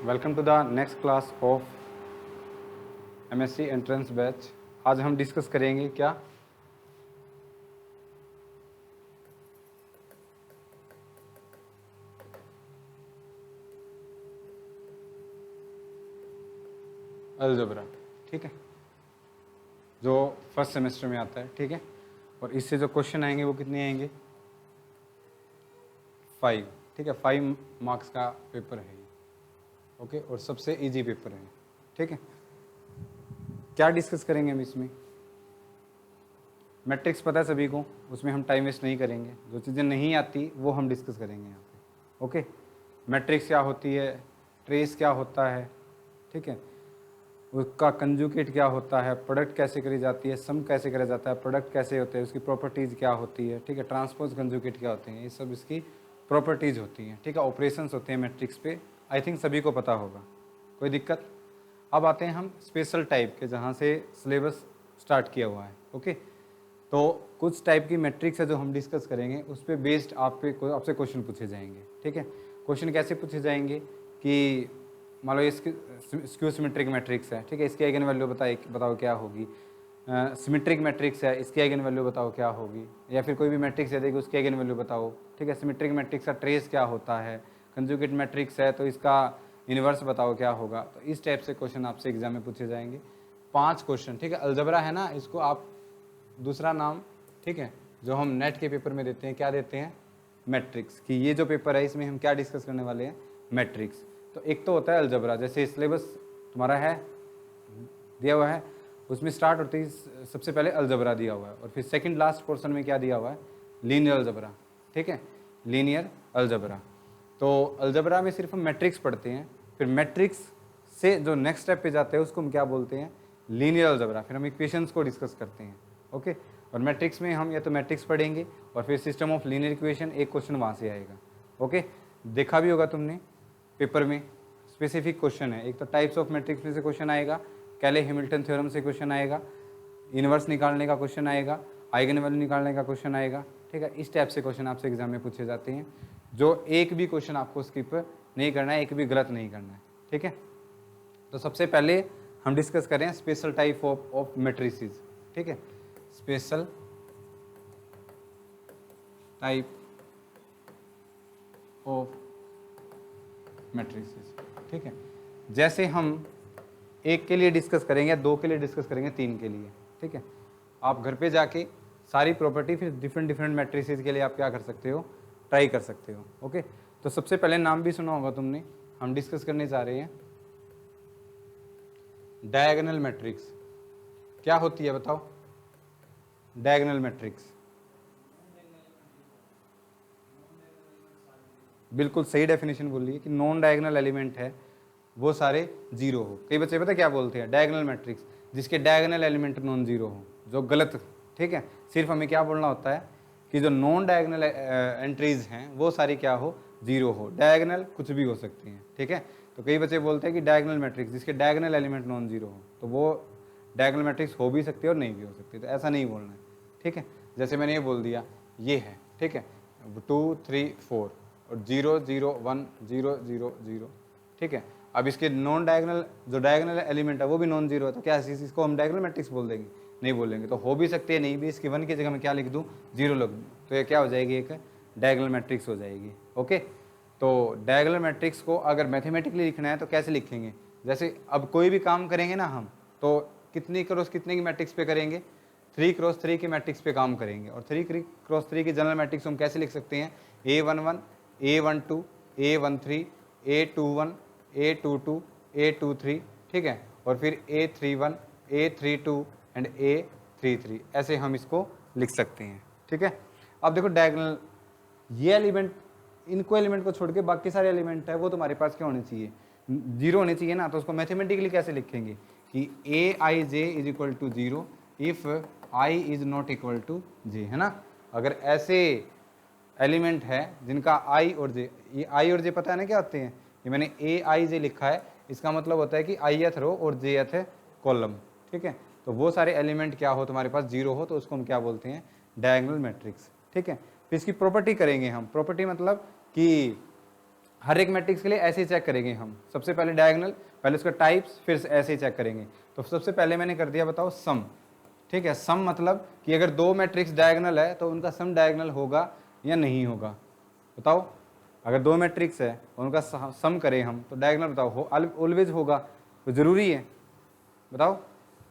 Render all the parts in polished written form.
Welcome to the next class of MSc entrance batch. आज हम discuss करेंगे क्या, अलजेब्रा। ठीक है, जो फर्स्ट सेमेस्टर में आता है। ठीक है, और इससे जो क्वेश्चन आएंगे वो कितने आएंगे? 5। ठीक है, 5 मार्क्स का पेपर है ये। ओके, और सबसे इजी पेपर है। ठीक है, क्या डिस्कस करेंगे हम इसमें? मैट्रिक्स पता है सभी को, उसमें हम टाइम वेस्ट नहीं करेंगे। जो चीज़ें नहीं आती वो हम डिस्कस करेंगे यहाँ पे। ओके, मैट्रिक्स क्या होती है, ट्रेस क्या होता है, ठीक है, उसका कंजुगेट क्या होता है, प्रोडक्ट कैसे करी जाती है, सम कैसे करा जाता है, प्रोडक्ट कैसे होते हैं, उसकी प्रॉपर्टीज़ क्या होती है, ठीक है, ट्रांसपोज कंजुगेट क्या होते हैं, ये सब इसकी प्रॉपर्टीज़ होती हैं। ठीक है, ऑपरेशंस होते हैं मैट्रिक्स पे। आई थिंक सभी को पता होगा, कोई दिक्कत? अब आते हैं हम स्पेशल टाइप के, जहाँ से सिलेबस स्टार्ट किया हुआ है। ओके, तो कुछ टाइप की मैट्रिक्स है जो हम डिस्कस करेंगे, उस पर बेस्ड आपसे क्वेश्चन पूछे जाएंगे। ठीक है, क्वेश्चन कैसे पूछे जाएंगे कि मान लो इसकी स्क्यू सिमेट्रिक मैट्रिक्स है। ठीक है, इसकी आइगन वैल्यू बताओ क्या होगी। सिमेट्रिक मैट्रिक्स है, इसकी आइगन वैल्यू बताओ क्या होगी। या फिर कोई भी मैट्रिक्स है देखिए, उसकी आइगन वैल्यू बताओ। ठीक है, सिमेट्रिक मैट्रिक्स का ट्रेस क्या होता है, कंजुगेट मैट्रिक्स है तो इसका इन्वर्स बताओ क्या होगा। तो इस टाइप से क्वेश्चन आपसे एग्जाम में पूछे जाएंगे। 5 क्वेश्चन। ठीक है, अलजबरा है ना, इसको आप दूसरा नाम, ठीक है, जो हम नेट के पेपर में देते हैं, क्या देते हैं? मैट्रिक्स। कि ये जो पेपर है इसमें हम क्या डिस्कस करने वाले हैं? मैट्रिक्स। तो एक तो होता है अलजबरा, जैसे सिलेबस तुम्हारा है दिया हुआ है, उसमें स्टार्ट होती है सबसे पहले अलजबरा दिया हुआ है, और फिर सेकंड लास्ट पोर्शन में क्या दिया हुआ है? Linear algebra. ठीक है, लीनियर अलजबरा। तो अलजबरा में सिर्फ हम मैट्रिक्स पढ़ते हैं, फिर मैट्रिक्स से जो नेक्स्ट स्टेप पे जाते हैं उसको हम क्या बोलते हैं? Linear algebra. फिर हम इक्वेशंस को डिस्कस करते हैं। ओके, और मैट्रिक्स में हम या तो मैट्रिक्स पढ़ेंगे और फिर सिस्टम ऑफ लीनियर इक्वेशन, एक क्वेश्चन वहाँ से आएगा। ओके, देखा भी होगा तुमने पेपर में, स्पेसिफिक क्वेश्चन है। एक तो टाइप्स ऑफ मैट्रिक्स में से क्वेश्चन आएगा, कैले हैमिल्टन थ्योरम से क्वेश्चन आएगा, इन्वर्स निकालने का क्वेश्चन आएगा, आइगन वैल्यू निकालने का क्वेश्चन आएगा। ठीक है, इस टाइप से क्वेश्चन आपसे एग्जाम में पूछे जाते हैं, जो एक भी क्वेश्चन आपको स्किप नहीं करना है, एक भी गलत नहीं करना है। ठीक है, तो सबसे पहले हम डिस्कस करें स्पेशल टाइप ऑफ मैट्रिसेस। ठीक है, स्पेशल टाइप ऑफ मैट्रिसेस। ठीक है, जैसे हम एक के लिए डिस्कस करेंगे, 2 के लिए डिस्कस करेंगे, 3 के लिए। ठीक है, आप घर पे जाके सारी प्रॉपर्टी फिर डिफरेंट मैट्रिसेस के लिए आप क्या कर सकते हो? ट्राई कर सकते हो। ओके, तो सबसे पहले नाम भी सुना होगा तुमने, हम डिस्कस करने जा रहे हैं डायगोनल मैट्रिक्स। क्या होती है बताओ डायगोनल मैट्रिक्स? बिल्कुल सही डेफिनेशन बोल रही है कि नॉन डायगोनल एलिमेंट है वो सारे जीरो हो। कई बच्चे पता क्या बोलते हैं? डायगोनल मैट्रिक्स जिसके डायगोनल एलिमेंट नॉन जीरो हो, जो गलत। ठीक है, सिर्फ हमें क्या बोलना होता है कि जो नॉन डायगोनल एंट्रीज हैं वो सारी क्या हो? जीरो हो। डायगोनल कुछ भी हो सकती हैं। ठीक है, तो कई बच्चे बोलते हैं कि डायगोनल मैट्रिक्स जिसके डायगोनल एलिमेंट नॉन जीरो हो, तो वो डायगोनल मैट्रिक्स हो भी सकती है और नहीं भी हो सकती। तो ऐसा नहीं बोलना है। ठीक है, जैसे मैंने ये बोल दिया ये है, ठीक है, 2 3 4 और 0 0 1 0 0 0। ठीक है, अब इसके नॉन डायगोनल जो डायगोनल एलिमेंट है वो भी नॉन जीरो है, तो क्या इसको हम डायगोनल मैट्रिक्स बोल देंगे? नहीं बोलेंगे। तो हो भी सकती है, नहीं भी। इसकी 1 की जगह मैं क्या लिख दूँ? 0 लिख दूँ, तो ये क्या हो जाएगी? एक डायगोनल मैट्रिक्स हो जाएगी। ओके, तो डायगोनल मैट्रिक्स को अगर मैथमेटिकली लिखना है तो कैसे लिखेंगे? जैसे अब कोई भी काम करेंगे ना हम, तो कितनी क्रॉस कितने की मैट्रिक्स पे करेंगे? 3 क्रॉस 3 की मैट्रिक्स पे काम करेंगे। और 3 क्रॉस 3 की जनरल मैट्रिक्स हम कैसे लिख सकते हैं? A11 A12 A13 A21 A22 A23। ठीक है, और फिर A31 A32 एंड A33, ऐसे हम इसको लिख सकते हैं। ठीक है, अब देखो डायगोनल ये एलिमेंट, इनको एलिमेंट को छोड़ के बाकी सारे एलिमेंट है वो तुम्हारे पास क्या होने चाहिए? जीरो होने चाहिए ना। तो उसको मैथमेटिकली कैसे लिखेंगे कि Aij is equal to 0 if I is not equal to j, है ना। अगर ऐसे एलिमेंट है जिनका I और j, ये I और j पता है ना क्या होते हैं? ये मैंने Aij लिखा है, इसका मतलब होता है कि ith रो और jth कॉलम। ठीक है, तो वो सारे एलिमेंट क्या हो तुम्हारे पास? जीरो हो, तो उसको हम क्या बोलते हैं? Diagonal matrix. ठीक है, फिर इसकी प्रॉपर्टी करेंगे हम। प्रॉपर्टी मतलब कि हर एक मैट्रिक्स के लिए ऐसे ही चेक करेंगे हम, सबसे पहले डायगोनल, पहले उसका टाइप्स, फिर ऐसे ही चेक करेंगे। तो सबसे पहले मैंने कर दिया, बताओ सम, ठीक है। सम मतलब कि अगर दो मैट्रिक्स डायगोनल है तो उनका सम डायगोनल होगा या नहीं होगा, बताओ। अगर दो मैट्रिक्स है और उनका सम करें हम तो डायगोनल बताओ हो ऑलवेज होगा, तो जरूरी है, बताओ,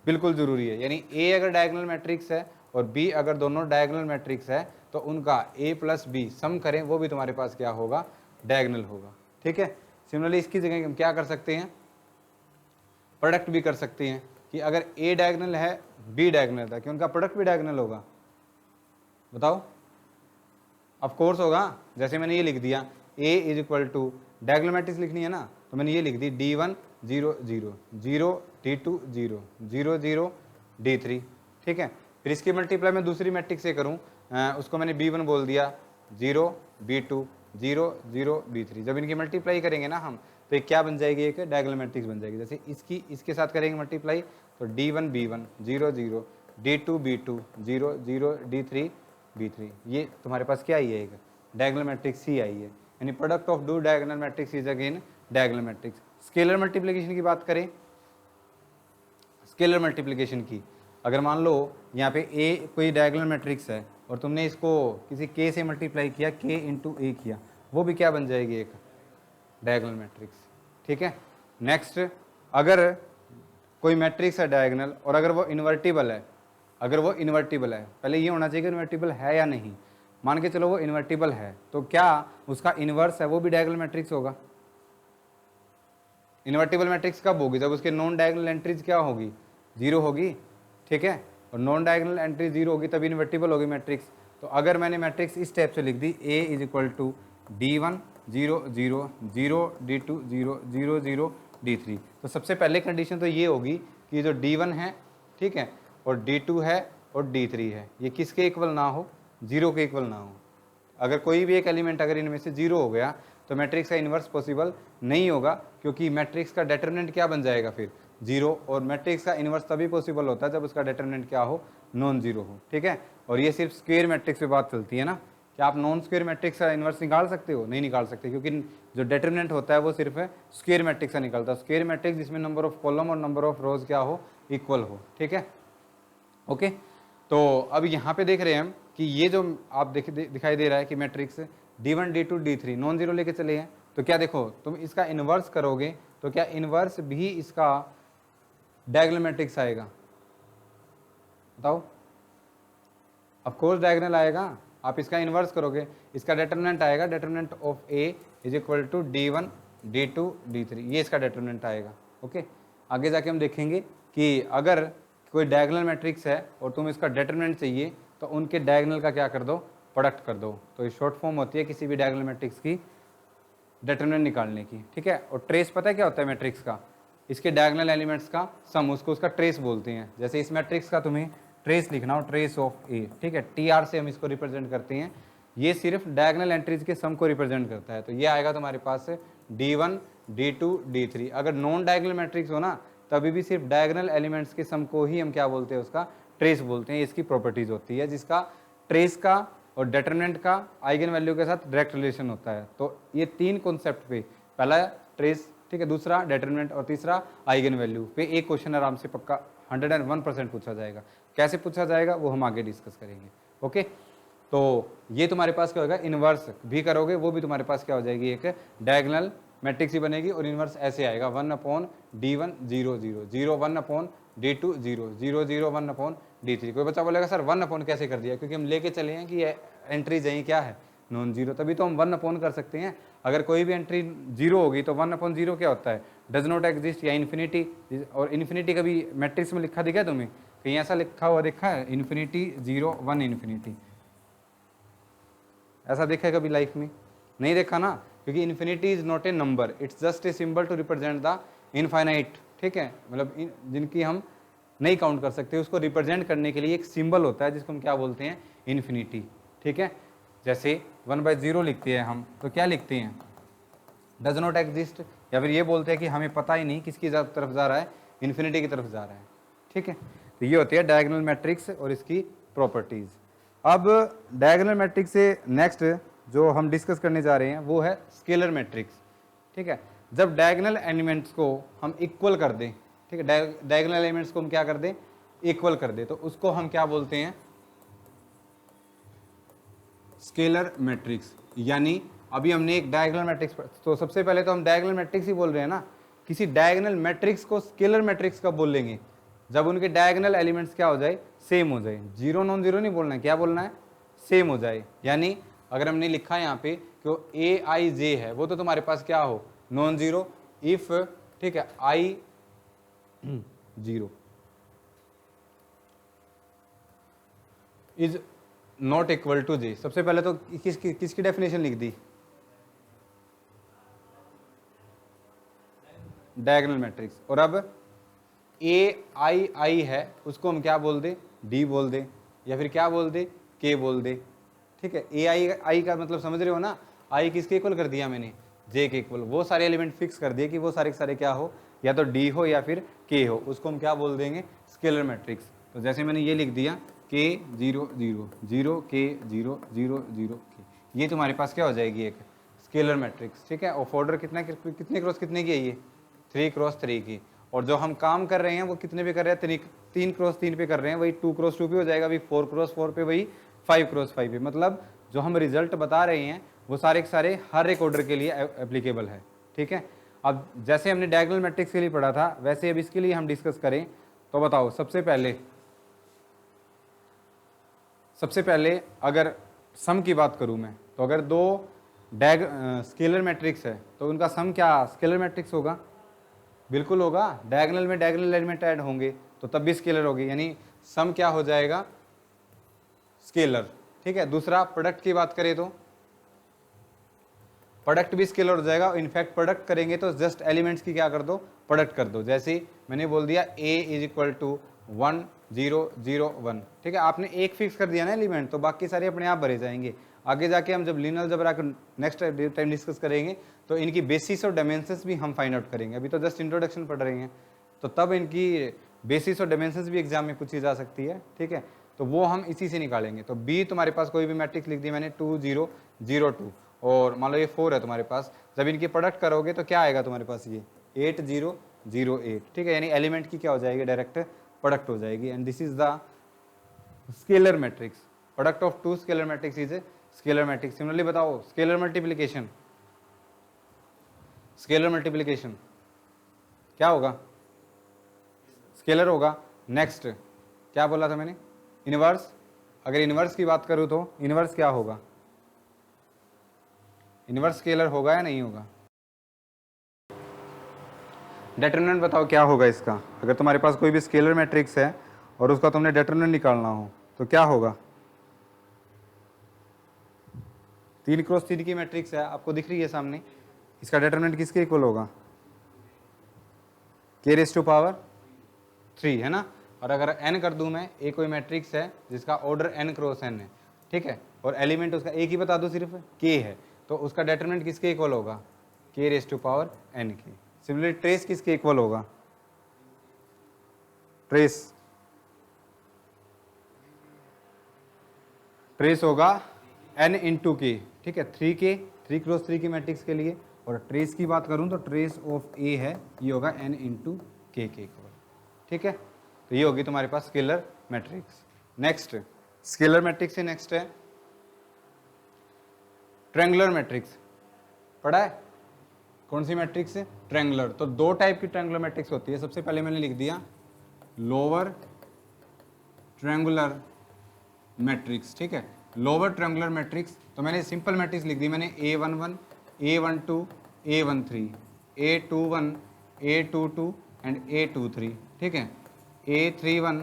बिल्कुल जरूरी है। यानी ए अगर डायगोनल मैट्रिक्स है और बी अगर दोनों डायगोनल मैट्रिक्स है तो उनका ए प्लस बी सम करें वो भी तुम्हारे पास क्या होगा, डायगोनल होगा, ठीक है। सिमिलरली इसकी जगह हम क्या कर सकते हैं, प्रोडक्ट भी कर सकते हैं कि अगर ए डायगोनल है बी डायगोनल था कि उनका प्रोडक्ट भी डायगोनल होगा, बताओ। ऑफ कोर्स होगा। जैसे मैंने ये लिख दिया A is equal to diagonal matrix लिखनी है ना, तो मैंने ये लिख दी D1 0 0 0 D2 0 0 0 D3, ठीक है। फिर इसकी मल्टीप्लाई मैं दूसरी मैट्रिक्स से करूँ, उसको मैंने B1 बोल दिया, 0 B2 0 0 B3। जब इनकी मल्टीप्लाई करेंगे ना हम तो एक क्या बन जाएगी, एक डायगोनल मैट्रिक्स बन जाएगी। जैसे इसकी इसके साथ करेंगे मल्टीप्लाई तो D1 B1 0 0 D2 B2 0 0 D3 B3, ये तुम्हारे पास क्या आई है, एक डायगोनल मैट्रिक्स ही आई है। यानी प्रोडक्ट ऑफ दो diagonal matrix is again diagonal matrix. Scalar multiplication की बात करें, स्केलर मल्टीप्लिकेशन की, अगर मान लो यहाँ पे ए कोई डायगोनल मैट्रिक्स है और तुमने इसको किसी के से मल्टीप्लाई किया, के इंटू ए किया, वो भी क्या बन जाएगी, एक डायगोनल मैट्रिक्स, ठीक है। नेक्स्ट, अगर कोई मैट्रिक्स है डायगोनल और अगर वो इन्वर्टिबल है, अगर वो इन्वर्टिबल है, पहले ये होना चाहिए कि इन्वर्टिबल है या नहीं। मान के चलो वो इन्वर्टिबल है तो क्या उसका इन्वर्स है वो भी डायगोनल मैट्रिक्स होगा। इन्वर्टिबल मैट्रिक्स कब होगी, जब उसके नॉन डायगोनल एंट्रीज क्या होगी, जीरो होगी, ठीक है। और नॉन डायगोनल एंट्री जीरो होगी तभी इन्वर्टिबल होगी मैट्रिक्स। तो अगर मैंने मैट्रिक्स इस टाइप से लिख दी, A is equal to D1 0 0 0 D2 0 0 0 D3, तो सबसे पहले कंडीशन तो ये होगी कि जो D1 है, ठीक है, और D2 है और D3 है, ये किसके इक्वल ना हो, जीरो के इक्वल ना हो। अगर कोई भी एक एलिमेंट अगर इनमें से जीरो हो गया तो मैट्रिक्स का इन्वर्स पॉसिबल नहीं होगा, क्योंकि मैट्रिक्स का डिटरमिनेंट क्या बन जाएगा फिर, जीरो। और मैट्रिक्स का इन्वर्स तभी पॉसिबल होता है जब उसका डिटरमिनेंट क्या हो, नॉन जीरो हो, ठीक है। और ये सिर्फ स्क्वायर मैट्रिक्स पे बात चलती है ना, क्या आप नॉन स्क्वायर मैट्रिक्स का इन्वर्स निकाल सकते हो, नहीं निकाल सकते, क्योंकि जो डिटरमिनेंट होता है वो सिर्फ स्क्वायर मैट्रिक्स का निकलता है। स्क्वायर मैट्रिक्स जिसमें नंबर ऑफ कॉलम और नंबर ऑफ रोज क्या हो, इक्वल हो, ठीक है, ओके। तो अब यहाँ पे देख रहे हैं हम कि ये जो आप दिखाई दे रहा है कि matrix D1 D2 D3 non zero लेके चले हैं, तो क्या देखो तुम इसका इन्वर्स करोगे तो क्या इन्वर्स भी इसका डायगोनल मैट्रिक्स आएगा, बताओ। ऑफ कोर्स डायगोनल आएगा। आप इसका इन्वर्स करोगे, इसका डिटरमिनेंट आएगा, determinant of A is equal to D1 D2 D3, ये इसका डिटरमिनेंट आएगा, ओके। आगे जाके हम देखेंगे कि अगर कोई डायगोनल मैट्रिक्स है और तुम इसका डिटरमिनेंट चाहिए तो उनके डायगोनल का क्या कर दो, प्रोडक्ट कर दो। तो ये शॉर्ट फॉर्म होती है किसी भी डायगोनल मैट्रिक्स की डिटरमिनेंट निकालने की, ठीक है। और ट्रेस पता है क्या होता है मैट्रिक्स का, इसके डायगोनल एलिमेंट्स का सम, उसको उसका ट्रेस बोलते हैं। जैसे इस मैट्रिक्स का तुम्हें ट्रेस लिखना हो, ट्रेस ऑफ ए, ठीक है, TR से हम इसको रिप्रेजेंट करते हैं। ये सिर्फ डायगोनल एंट्रीज के सम को रिप्रेजेंट करता है। तो ये आएगा तुम्हारे पास D1 D2 D3। अगर नॉन डायगोनल मैट्रिक्स हो ना तभी भी सिर्फ डायगोनल एलिमेंट्स के सम को ही हम क्या बोलते हैं, उसका ट्रेस बोलते हैं। इसकी प्रॉपर्टीज होती है जिसका ट्रेस का और डिटरमिनेंट का आइगन वैल्यू के साथ डायरेक्ट रिलेशन होता है। तो ये तीन कॉन्सेप्ट पे, पहला ट्रेस, ठीक है, दूसरा डिटरमिनेंट और तीसरा आइगन वैल्यू पे एक क्वेश्चन आराम से पक्का 101% पूछा जाएगा। कैसे पूछा जाएगा वो हम आगे डिस्कस करेंगे, ओके। तो ये तुम्हारे पास क्या होगा, इन्वर्स भी करोगे वो भी तुम्हारे पास क्या हो जाएगी, एक डायगोनल मैट्रिक्स ही बनेगी। और इन्वर्स ऐसे आएगा 1/D1 0 0 0 1/D2 0 0 0 1/D3। कोई बच्चा बोलेगा सर 1 कैसे कर दिया, क्योंकि हम लेके चले हैं कि ये एंट्री यही क्या है, नॉन जीरो, तभी तो हम 1 कर सकते हैं। अगर कोई भी एंट्री जीरो होगी तो 1/0 क्या होता है, डज नॉट एग्जिस्ट या इन्फिनिटी। और इन्फिनिटी कभी मैट्रिक्स में लिखा दिखा तुम्हें, कहीं ऐसा लिखा हुआ देखा है, इन्फिनिटी 0 1 इन्फिनिटी, ऐसा देखा है कभी लाइफ में, नहीं देखा ना, क्योंकि infinity is not a number, it's just a symbol to represent the infinite, ठीक है, मतलब जिनकी हम नहीं काउंट कर सकते उसको रिप्रेजेंट करने के लिए एक सिंबल होता है जिसको हम क्या बोलते हैं, इन्फिनिटी, ठीक है। जैसे 1/0 लिखते हैं हम तो क्या लिखते हैं, डज नॉट एग्जिस्ट, या फिर ये बोलते हैं कि हमें पता ही नहीं किसकी तरफ जा रहा है, इन्फिनिटी की तरफ जा रहा है, ठीक है। तो ये होती है डायगोनल मैट्रिक्स और इसकी प्रॉपर्टीज। अब डायगोनल मैट्रिक्स से नेक्स्ट जो हम डिस्कस करने जा रहे हैं वो है स्केलर मैट्रिक्स। ठीक है। जब डायगोनल एलिमेंट्स को हम इक्वल कर दें, ठीक है, डायगोनल एलिमेंट्स को हम क्या कर दें, इक्वल कर दें, तो उसको हम क्या बोलते हैं, स्केलर मैट्रिक्स। यानी अभी हमने एक डायगोनल मैट्रिक्स, तो सबसे पहले तो हम डायगोनल मैट्रिक्स ही बोल रहे हैं ना, किसी डायगोनल मैट्रिक्स को स्केलर मैट्रिक्स कब बोल लेंगे, जब उनके डायगोनल एलिमेंट्स क्या हो जाए, सेम हो जाए। जीरो नॉन जीरो नहीं बोलना है, क्या बोलना है, सेम हो जाए। यानी अगर हमने लिखा है यहाँ पे कि ए आई जे है, वो तो तुम्हारे पास क्या हो, नॉन जीरो। इफ, ठीक है, I zero is not equal to J, सबसे पहले तो किसकी डेफिनेशन लिख दी, डायगोनल मैट्रिक्स। और अब ए आई आई है, उसको हम क्या बोल दे, डी बोल दे, या फिर क्या बोल दे, के बोल दे, ठीक है। ए आई आई का मतलब समझ रहे हो ना, आई किसके इक्वल कर दिया मैंने, जे के इक्वल। वो सारे एलिमेंट फिक्स कर दिए कि वो सारे के सारे क्या हो, या तो डी हो या फिर के हो, उसको हम क्या बोल देंगे, स्केलर मैट्रिक्स। तो जैसे मैंने ये लिख दिया के जीरो जीरो जीरो के जीरो जीरो जीरो के, ये तुम्हारे पास क्या हो जाएगी, एक स्केलर मैट्रिक्स, ठीक है। ऑफ ऑर्डर कितने क्रॉस कितने की है ये, 3 क्रॉस 3 की। और जो हम काम कर रहे हैं वो कितने पे कर रहे हैं, 3 क्रॉस 3 पे कर रहे हैं, वही 2 क्रॉस 2 पे हो जाएगा, वही 4 क्रॉस 4 पे, वही 5 क्रॉस 5 पे। मतलब जो हम रिजल्ट बता रहे हैं वो सारे के सारे हर एक ऑर्डर के लिए एप्लीकेबल है, ठीक है। अब जैसे हमने डायगोनल मैट्रिक्स के लिए पढ़ा था, वैसे अब इसके लिए हम डिस्कस करें तो बताओ, सबसे पहले अगर सम की बात करूं मैं, तो अगर दो स्केलर मैट्रिक्स है तो उनका सम क्या स्केलर मैट्रिक्स होगा, बिल्कुल होगा। डायगोनल में डायगोनल एलिमेंट ऐड होंगे तो तब भी स्केलर होगी, यानी सम क्या हो जाएगा, स्केलर, ठीक है। दूसरा, प्रोडक्ट की बात करें तो प्रोडक्ट भी स्केलर हो जाएगा। इनफैक्ट प्रोडक्ट करेंगे तो जस्ट एलिमेंट्स की क्या कर दो, प्रोडक्ट कर दो। जैसे मैंने बोल दिया a इज इक्वल टू 1 0 0 1, ठीक है। आपने एक फिक्स कर दिया ना एलिमेंट, तो बाकी सारे अपने आप भरे जाएंगे। आगे जाके हम जब लीनियर अलजेब्रा का नेक्स्ट टाइम डिस्कस करेंगे तो इनकी बेसिस और डायमेंशंस भी हम फाइंड आउट करेंगे। अभी तो जस्ट इंट्रोडक्शन पढ़ रहे हैं, तो तब इनकी बेसिस और डायमेंशंस भी एग्जाम में पूछी जा सकती है, ठीक है। तो वो हम इसी से निकालेंगे। तो बी तुम्हारे पास कोई भी मैट्रिक्स लिख दी मैंने 2 0 0 2, और मान लो ये 4 है तुम्हारे पास, जब इनकी प्रोडक्ट करोगे तो क्या आएगा तुम्हारे पास, ये 8 0 0 8, ठीक है। यानी एलिमेंट की क्या हो जाएगी, डायरेक्ट प्रोडक्ट हो जाएगी। And this is the scalar matrix, product of 2 scalar matrix is scalar matrix. Similarly बताओ, स्केलर मल्टीप्लिकेशन, स्केलर मल्टीप्लिकेशन क्या होगा, स्केलर होगा। नेक्स्ट क्या बोला था मैंने, इनवर्स। अगर इनवर्स की बात करूं तो इनवर्स क्या होगा, इनवर्स स्केलर होगा या नहीं होगा, डिटरमिनेंट बताओ क्या होगा इसका। अगर तुम्हारे पास कोई भी स्केलर मैट्रिक्स है और उसका तुमने डिटरमिनेंट निकालना हो तो क्या होगा, 3 क्रॉस 3 की मैट्रिक्स है, आपको दिख रही है सामने, इसका डिटरमिनेंट किसके इक्वल होगा, k रेज़ टू पावर 3, है ना। और अगर n कर दूं मैं, a कोई मैट्रिक्स है जिसका ऑर्डर n क्रॉस n है, ठीक है, और एलिमेंट उसका एक ही बता दो सिर्फ k है, तो उसका डिटरमिनेंट किसके इक्वल होगा, k raise to power n की। सिमिलरली ट्रेस किसके इक्वल होगा, ट्रेस होगा n इंटू के, ठीक है, 3k 3 क्रॉस 3 की मैट्रिक्स के लिए। और ट्रेस की बात करूं तो ट्रेस ऑफ a है, ये होगा n इंटू के इक्वल, ठीक है। तो ये होगी तुम्हारे पास scalar matrix. Next scalar matrix से नेक्स्ट है ट्रायंगुलर मैट्रिक्स, पढ़ा है, कौन सी मैट्रिक्स है, ट्रायंगुलर। तो 2 टाइप की ट्रायंगुलर मैट्रिक्स होती है। सबसे पहले मैंने लिख दिया लोअर ट्रायंगुलर मैट्रिक्स, ठीक है। लोअर ट्रायंगुलर मैट्रिक्स, तो मैंने सिंपल मैट्रिक्स लिख दी मैंने A11 A12 A13 A21 A22 and A23, ठीक है, A31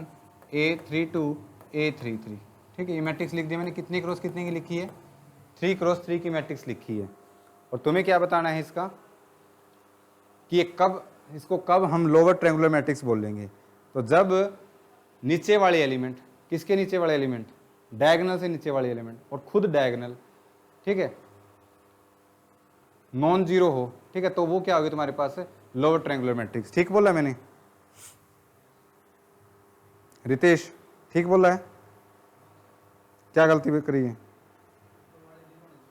A32 A33, ठीक है। ये मैट्रिक्स लिख दी मैंने, कितने क्रॉस कितने की लिखी है, 3 क्रॉस 3 की मैट्रिक्स लिखी है। और तुम्हें क्या बताना है इसका कि ये कब, इसको कब हम लोअर ट्रायंगुलर मैट्रिक्स बोल लेंगे, तो जब नीचे वाले एलिमेंट, किसके नीचे वाले एलिमेंट, डायगोनल से नीचे वाले एलिमेंट, और खुद डायगोनल, ठीक है, नॉन जीरो हो, ठीक है, तो वो क्या होगी तुम्हारे पास लोअर ट्रायंगुलर मैट्रिक्स। ठीक बोला मैंने, रितेश ठीक बोला है, क्या गलती करी है,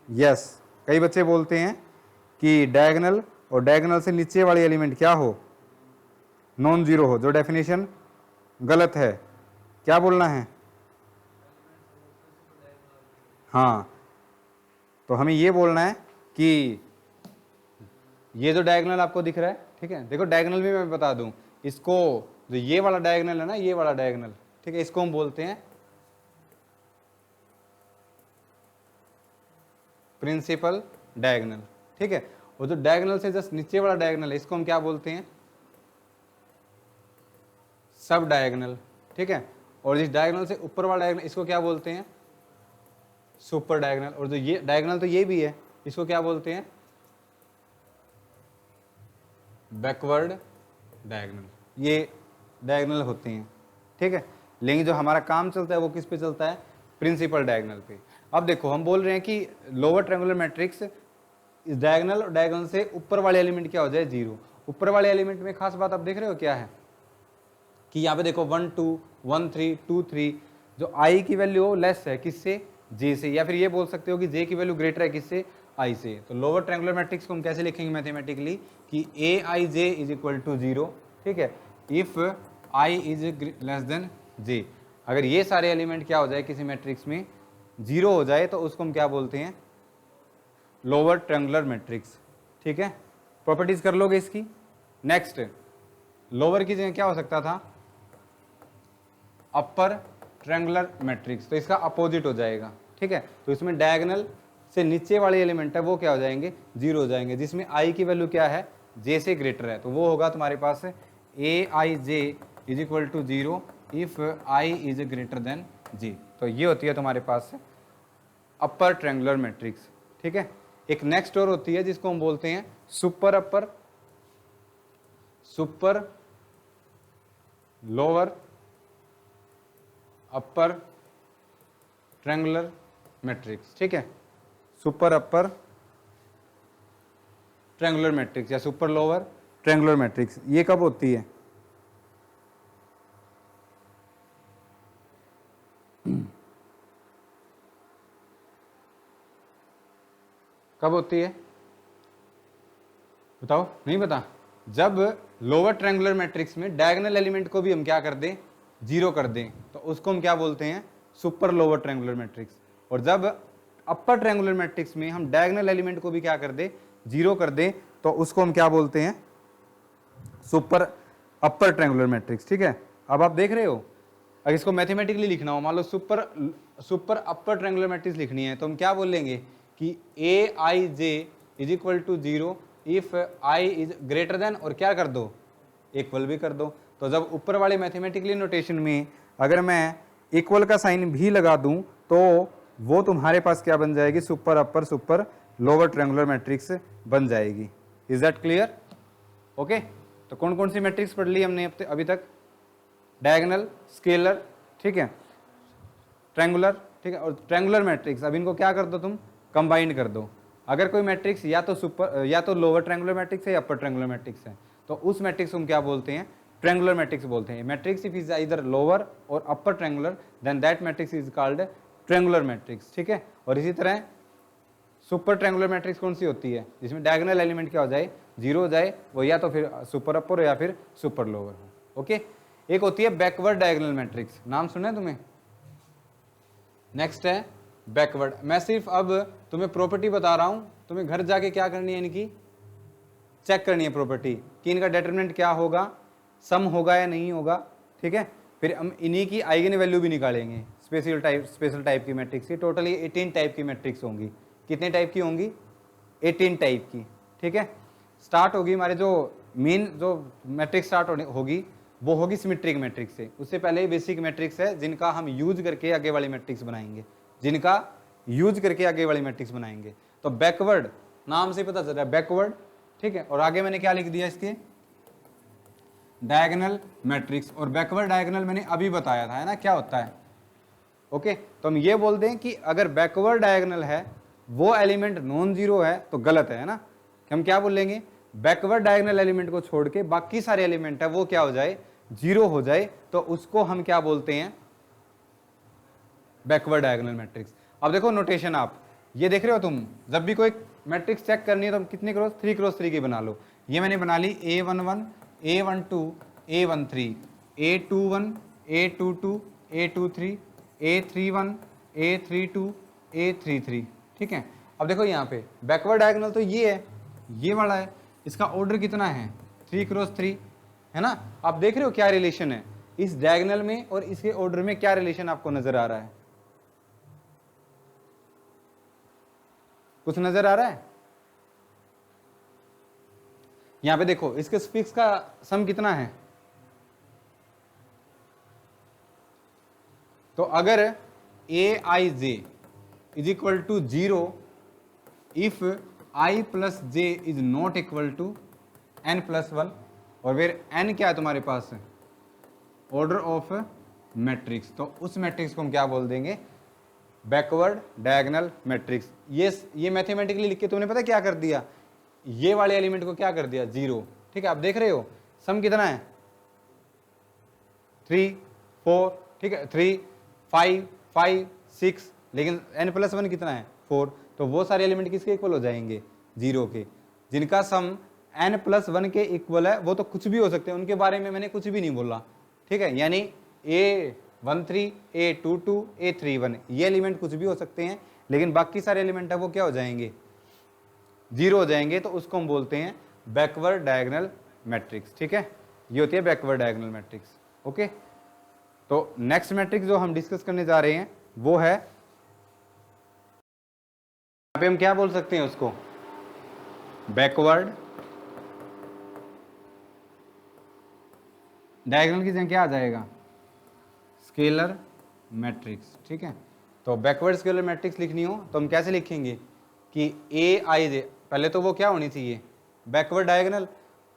यस। कई बच्चे बोलते हैं कि डायगोनल और डायगोनल से नीचे वाली एलिमेंट क्या हो, नॉन जीरो हो, जो डेफिनेशन गलत है, क्या बोलना है? हाँ, तो हमें ये बोलना है कि ये जो डायगोनल आपको दिख रहा है, ठीक है, देखो डायगोनल भी मैं बता दूं, इसको जो ये वाला डायगोनल है ना, ये वाला डायगोनल, ठीक है, इसको हम बोलते हैं प्रिंसिपल डायगोनल, ठीक है। और जो डायगोनल से जस्ट नीचे वाला डायगोनल है, इसको हम क्या बोलते हैं? सब डायगोनल, ठीक है। और जिस डायगोनल से ऊपर वाला डायगोनल, इसको क्या बोलते हैं? Super diagonal. और जो ये डायगोनल तो ये भी है, इसको क्या बोलते हैं? Backward diagonal. ये डायगोनल होते हैं, ठीक है। लेकिन जो हमारा काम चलता है वो किस पे चलता है? प्रिंसिपल डायगोनल पे। अब देखो हम बोल रहे हैं कि लोअर ट्रायंगुलर मैट्रिक्स इस डायगोनल और डायगोनल से ऊपर वाले एलिमेंट क्या हो जाए? जीरो। ऊपर वाले एलिमेंट में खास बात आप देख रहे हो क्या है कि यहाँ पे देखो 1 2 1 3 2 3, जो आई की वैल्यू लेस है किससे? जे से, या फिर ये बोल सकते हो कि जे की वैल्यू ग्रेटर है किससे? आई से। तो लोअर ट्रायंगुलर मैट्रिक्स को हम कैसे लिखेंगे मैथमेटिकली कि A I J is equal to zero, ठीक है, if I is less than J. अगर ये सारे एलिमेंट क्या हो जाए किसी मैट्रिक्स में? जीरो हो जाए, तो उसको हम क्या बोलते हैं? लोअर ट्रायंगुलर मैट्रिक्स, ठीक है। प्रॉपर्टीज कर लोगे इसकी। नेक्स्ट, लोअर की जगह क्या हो सकता था? अपर ट्रायंगुलर मैट्रिक्स, तो इसका अपोजिट हो जाएगा, ठीक है। तो इसमें डायगोनल से नीचे वाले एलिमेंट है वो क्या हो जाएंगे? जीरो हो जाएंगे, जिसमें आई की वैल्यू क्या है? जे से ग्रेटर है, तो वो होगा तुम्हारे पास A I J is equal to zero if I is greater than J. तो ये होती है तुम्हारे पास अपर ट्रायंगुलर मैट्रिक्स, ठीक है। एक नेक्स्ट और होती है जिसको हम बोलते हैं super upper, super lower upper triangular matrix, ठीक है। सुपर अपर ट्रायंगुलर मैट्रिक्स या सुपर लोअर ट्रायंगुलर मैट्रिक्स, ये कब होती है? कब होती है बताओ? नहीं पता? जब लोअर ट्रायंगुलर मैट्रिक्स में डायगोनल एलिमेंट को भी हम क्या कर दें? जीरो कर दें, तो उसको हम क्या बोलते हैं? Super lower triangular matrix. और जब अपर ट्रायंगुलर मैट्रिक्स में हम डायगोनल एलिमेंट को भी क्या कर दे? जीरो कर दे, तो उसको हम क्या बोलते हैं? सुपर अपर ट्रायंगुलर मैट्रिक्स, ठीक है। अब आप देख रहे हो, अगर इसको मैथमेटिकली लिखना हो, मान लो सुपर अपर ट्रायंगुलर मैट्रिक्स लिखनी है, तो हम क्या बोलेंगे कि A I J is equal to zero if I is greater than, और क्या कर दो? इक्वल भी कर दो। तो जब ऊपर वाले मैथमेटिकली नोटेशन में अगर मैं इक्वल का साइन भी लगा दूं, तो वो तुम्हारे पास क्या बन जाएगी? Super upper super lower triangular matrix बन जाएगी। Is that clear? ओके। तो कौन कौन सी मैट्रिक्स पढ़ ली हमने अभी तक? डायगोनल, स्केलर, ठीक है, ट्रायंगुलर, ठीक है, और ट्रायंगुलर मैट्रिक्स। अब इनको क्या कर दो तुम? कंबाइन कर दो। अगर कोई मैट्रिक्स या तो लोअर ट्रायंगुलर मैट्रिक्स है या अपर ट्रायंगुलर मैट्रिक्स है, तो उस मैट्रिक्स को हम क्या बोलते हैं? ट्रायंगुलर मैट्रिक्स बोलते हैं। मैट्रिक्स इफ इज इधर लोअर और upper triangular, then that matrix is called triangular matrix, ठीक है। और इसी तरह सुपर ट्रायंगुलर मैट्रिक्स कौन सी होती है? जिसमें डायगोनल एलिमेंट क्या हो जाए? जीरो हो जाए, वो या तो फिर सुपर अपर हो या फिर सुपर लोअर हो, ओके। एक होती है बैकवर्ड डायगोनल मैट्रिक्स, नाम सुना है तुम्हें? नेक्स्ट है बैकवर्ड। मैं सिर्फ अब तुम्हें प्रॉपर्टी बता रहा हूं, तुम्हें घर जाके क्या करनी है? इनकी चेक करनी है प्रॉपर्टी कि इनका डिटरमिनेंट क्या होगा, सम होगा या नहीं होगा, ठीक है। फिर हम इन्हीं की आइगन वैल्यू भी निकालेंगे। स्पेशल टाइप की मैट्रिक्स की टोटली 18 टाइप की मैट्रिक्स होंगी। कितने टाइप की होंगी? 18 टाइप की, ठीक है। स्टार्ट होगी हमारे जो मेन जो मैट्रिक्स स्टार्ट होगी वो होगी सिमेट्रिक मैट्रिक्स से। उससे पहले बेसिक मैट्रिक्स है जिनका हम यूज करके आगे वाली मैट्रिक्स बनाएंगे, तो बैकवर्ड नाम से पता चल रहा है बैकवर्ड, ठीक है। और आगे मैंने क्या लिख दिया इसके? Diagonal matrix. और बैकवर्ड डायगोनल मैंने अभी बताया था, है ना, क्या होता है, ओके। तो हम ये बोल दें कि अगर बैकवर्ड डायगोनल है वो एलिमेंट नॉन जीरो है तो गलत है ना। हम क्या बोलेंगे? बैकवर्ड डायगोनल एलिमेंट को छोड़ के बाकी सारे एलिमेंट है वो क्या हो जाए? जीरो हो जाए, तो उसको हम क्या बोलते हैं? Backward diagonal matrix. अब देखो नोटेशन, आप ये देख रहे हो तुम, जब भी कोई मैट्रिक्स चेक करनी है तो हम कितनी क्रॉस 3 क्रॉस 3 की बना लो। ये मैंने बना ली A11 A12 A13 A21 A22 A23 A31 A32 A33, ठीक है। अब देखो यहाँ पे बैकवर्ड डायगोनल तो ये है, ये वाला है, इसका ऑर्डर कितना है 3 क्रॉस 3, है ना। आप देख रहे हो क्या रिलेशन है इस डायगोनल में और इसके ऑर्डर में, क्या रिलेशन आपको नजर आ रहा है? कुछ नजर आ रहा है? यहां पे देखो इसके स्फिक्स का सम कितना है, तो अगर Aij is equal to 0 if I plus J is not equal to n plus 1, और फिर n क्या है तुम्हारे पास, ऑर्डर ऑफ मैट्रिक्स, तो उस मैट्रिक्स को हम क्या बोल देंगे, बैकवर्ड डायगोनल मैट्रिक्स। ये मैथमेटिकली लिख के तुमने पता क्या कर दिया, ये वाले एलिमेंट को क्या कर दिया 0, ठीक है। आप देख रहे हो सम कितना है 3 4, ठीक है 3 5 5 6, लेकिन n प्लस 1 कितना है 4, तो वो सारे एलिमेंट किसके इक्वल हो जाएंगे 0 के, जिनका सम n प्लस 1 के इक्वल है। वो तो कुछ भी हो सकते हैं, उनके बारे में मैंने कुछ भी नहीं बोला, ठीक है। यानी A13 A22 A31 ये एलिमेंट कुछ भी हो सकते हैं, लेकिन बाकी सारे एलिमेंट है वो क्या हो जाएंगे 0 हो जाएंगे, तो उसको हम बोलते हैं बैकवर्ड डायगोनल मैट्रिक्स, ठीक है। ये होती है बैकवर्ड डायगोनल मैट्रिक्स, ओके। तो नेक्स्ट मैट्रिक्स जो हम डिस्कस करने जा रहे हैं वो है, यहाँ पे हम क्या बोल सकते हैं उसको, बैकवर्ड डायगोनल की जगह क्या आ जाएगा स्केलर मैट्रिक्स, ठीक है। तो बैकवर्ड स्केलर मैट्रिक्स लिखनी हो तो हम कैसे लिखेंगे कि Aij, पहले तो वो क्या होनी चाहिए backward diagonal,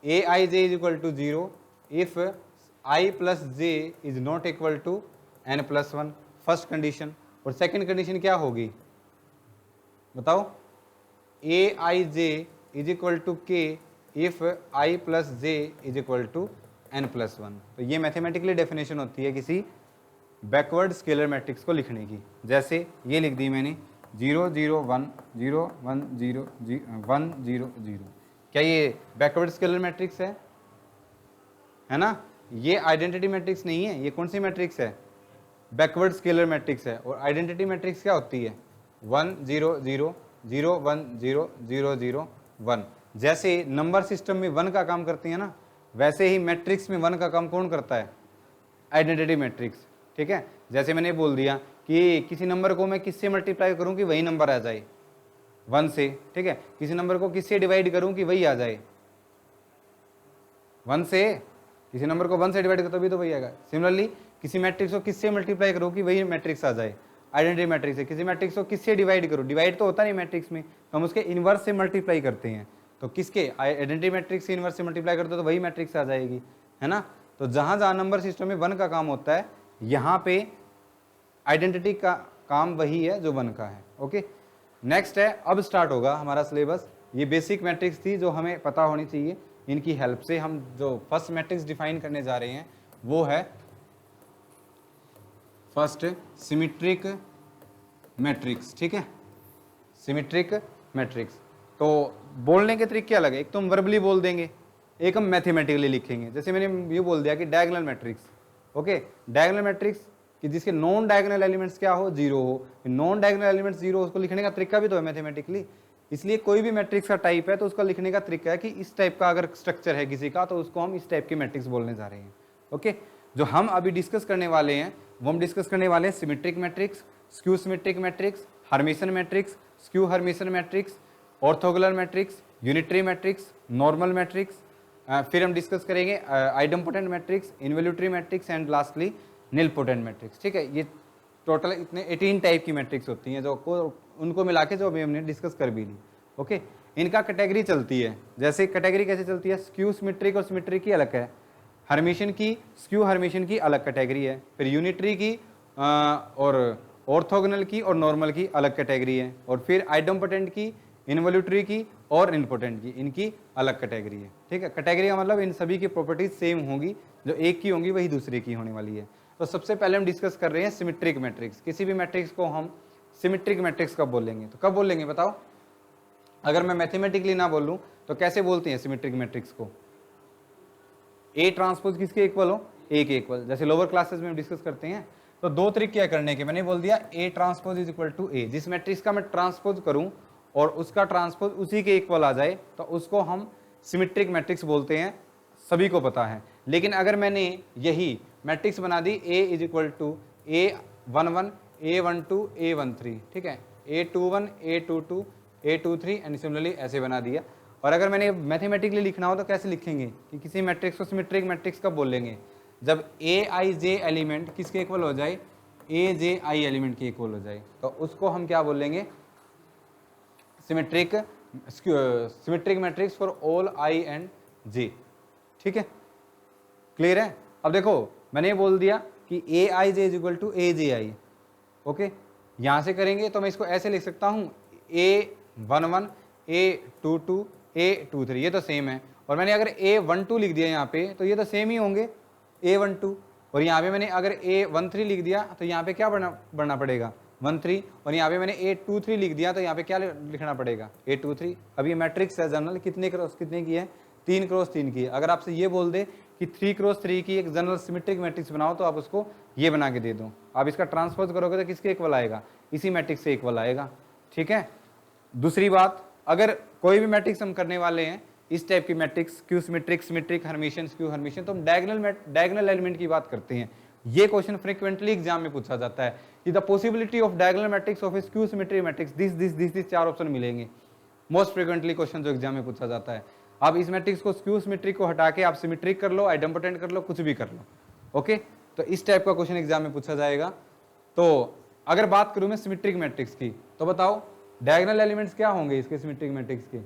Aij is equal to 0 if I plus J is not equal to n plus 1, first condition. और सेकंड कंडीशन क्या होगी बताओ, Aij is equal to k if I plus J is equal to n plus 1। तो ये mathematically definition होती है किसी backward scalar matrix को लिखने की। जैसे ये लिख दी मैंने 0 0 1 0 1 0 1 0 0, क्या ये बैकवर्ड स्केलर मैट्रिक्स है ना। ये आइडेंटिटी मैट्रिक्स नहीं है, ये कौन सी मैट्रिक्स है बैकवर्ड स्केलर मैट्रिक्स है। और आइडेंटिटी मैट्रिक्स क्या होती है 1 0 0 0 1 0 0 0 1। जैसे नंबर सिस्टम में 1 का काम करती है ना, वैसे ही मैट्रिक्स में 1 का काम कौन करता है आइडेंटिटी मैट्रिक्स, ठीक है। जैसे मैंने बोल दिया कि किसी नंबर को मैं किससे मल्टीप्लाई करूं कि वही नंबर आ जाए 1 से, ठीक है। किसी नंबर को किससे डिवाइड करूं कि वही आ जाए 1 से, किसी नंबर को 1 से डिवाइड करो तभी तो वही आएगा। सिमिलरली किसी मैट्रिक्स को किससे मल्टीप्लाई करो कि वही मैट्रिक्स आ जाए, आइडेंटिटी मैट्रिक्स है। किसी मैट्रिक्स को किससे डिवाइड करो, डिवाइड तो होता नहीं मैट्रिक्स में, तो हम उसके इनवर्स से मल्टीप्लाई करते हैं, तो किसके आइडेंटिटी मैट्रिक्स से इनवर्स से मल्टीप्लाई करते हो तो वही मैट्रिक्स आ जाएगी, है ना। तो जहां जहां नंबर सिस्टम में 1 का काम होता है, यहाँ पे आइडेंटिटी का काम वही है जो 1 का है, ओके। नेक्स्ट है, अब स्टार्ट होगा हमारा सिलेबस। ये बेसिक मैट्रिक्स थी जो हमें पता होनी चाहिए, इनकी हेल्प से हम जो फर्स्ट मैट्रिक्स डिफाइन करने जा रहे हैं वो है फर्स्ट सिमेट्रिक मैट्रिक्स, ठीक है। सिमेट्रिक मैट्रिक्स तो बोलने के तरीके अलग है, एक तो हम वर्बली बोल देंगे, एक हम मैथमेटिकली लिखेंगे। जैसे मैंने ये बोल दिया कि diagonal matrix, okay. Diagonal matrix कि जिसके नॉन डायगोनल एलिमेंट्स क्या हो 0 हो, नॉन डायगोनल एलिमेंट्स 0 हो, उसको लिखने का तरीका भी तो है मैथमेटिकली। इसलिए कोई भी मैट्रिक्स का टाइप है तो उसका लिखने का तरीका है कि इस टाइप का अगर स्ट्रक्चर है किसी का तो उसको हम इस टाइप की मैट्रिक्स बोलने जा रहे हैं, ओके। जो हम अभी डिस्कस करने वाले हैं वो हम डिस्कस करने वाले हैं symmetric matrix, skew symmetric matrix, hermitian matrix, skew hermitian matrix, orthogonal matrix, unitary matrix, normal matrix, फिर हम डिस्कस करेंगे idempotent matrix, involutory matrix and lastly nilpotent matrix, ठीक है। ये टोटल इतने 18 टाइप की मैट्रिक्स होती हैं जो उनको मिला के जो अभी हमने डिस्कस कर भी ली, ओके। इनका कैटेगरी चलती है, जैसे कैटेगरी कैसे चलती है, स्क्यू सिमेट्रिक और सिमेट्रिक की अलग है, हर्मिशन की स्क्यू हर्मिशन की अलग कैटेगरी है, फिर यूनिटरी की और ऑर्थोगोनल की और नॉर्मल की अलग कैटेगरी है, और फिर आइडम्पोटेंट की, इन्वोल्यूटरी की और इम्पोर्टेंट की, इनकी अलग कैटेगरी है, ठीक है। कैटेगरी का मतलब इन सभी की प्रॉपर्टीज सेम होंगी, जो एक की होंगी वही दूसरे की होने वाली है। तो सबसे पहले हम डिस्कस कर रहे हैं सिमेट्रिक मैट्रिक्स। किसी भी मैट्रिक्स को हम सिमेट्रिक मैट्रिक्स कब बोलेंगे, तो कब बोलेंगे बताओ, अगर मैं मैथमेटिकली ना बोलूं तो कैसे बोलते हैं सिमेट्रिक मैट्रिक्स को? ए ट्रांसपोज किसके इक्वल हो? ए के इक्वल। जैसे लोअर क्लासेस में हम डिस्कस करते हैं तो दो तरीके क्या करने के, मैंने बोल दिया A transpose is equal to A, जिस मैट्रिक्स का मैं ट्रांसपोज करूं और उसका ट्रांसपोज उसी के इक्वल आ जाए तो उसको हम सिमेट्रिक मैट्रिक्स बोलते हैं, सभी को पता है। लेकिन अगर मैंने यही मैट्रिक्स बना दी A is equal to A11 A12 A13, ठीक है, A21 A22 A23 and similarly ऐसे बना दिया। और अगर मैंने मैथमेटिकली लिखना हो तो कैसे लिखेंगे कि किसी मैट्रिक्स को सिमेट्रिक मैट्रिक्स कब बोलेंगे? जब Aij एलिमेंट किसके इक्वल हो जाए? Aj एलिमेंट के इक्वल हो जाए, तो उसको हम क्या बोलेंगे? Symmetric matrix for all I and J, ठीक है, क्लियर है? अब देखो मैंने बोल दिया कि Aij is equal to Aj, okay. यहां से करेंगे तो मैं इसको ऐसे लिख सकता हूं A11 A22 A23, ये तो सेम है। और मैंने अगर A12 लिख दिया यहाँ पे तो ये तो सेम ही होंगे A12, और यहाँ पे मैंने अगर A13 लिख दिया तो यहाँ पे क्या बढ़ना पड़ेगा? 13, और यहाँ पे मैंने A23 लिख दिया तो यहाँ पे क्या लिखना पड़ेगा? A23। अब ये मैट्रिक्स है जनरल, कितने क्रॉस कितने की है? 3 क्रॉस 3 की है। अगर आपसे ये बोल दे कि 3 क्रॉस 3 की एक जनरल सिमेट्रिक मैट्रिक्स बनाओ तो आप उसको ये बना के दे दो। आप इसका ट्रांसपोज करोगे तो किसके इक्वल आएगा? इसी मैट्रिक्स से इक्वल आएगा, ठीक है। दूसरी बात, अगर कोई भी मैट्रिक्स हम करने वाले हैं इस टाइप की matrix, Q symmetric, symmetric Hermitian, skew Hermitian, तो हम डायगोनल एलिमेंट की बात करते हैं। ये क्वेश्चन फ्रीक्वेंटली एग्जाम में पूछा जाता है कि the possibility of diagonal matrix of A skew symmetric matrix, this 4 option मिलेंगे। मोस्ट फ्रीक्वेंटली क्वेश्चन जो एग्जाम में पूछा जाता है। आप इस मैट्रिक्स को, स्क्यू सिमेट्रिक को हटा के आप सिमेट्रिक कर लो, आइडेम्पोटेंट कर लो, कुछ भी कर लो, ओके। तो इस टाइप का क्वेश्चन एग्जाम में पूछा जाएगा। तो अगर बात करूं मैं सिमेट्रिक मैट्रिक्स की तो बताओ डायगोनल एलिमेंट्स क्या होंगे इसके सिमेट्रिक मैट्रिक्स के?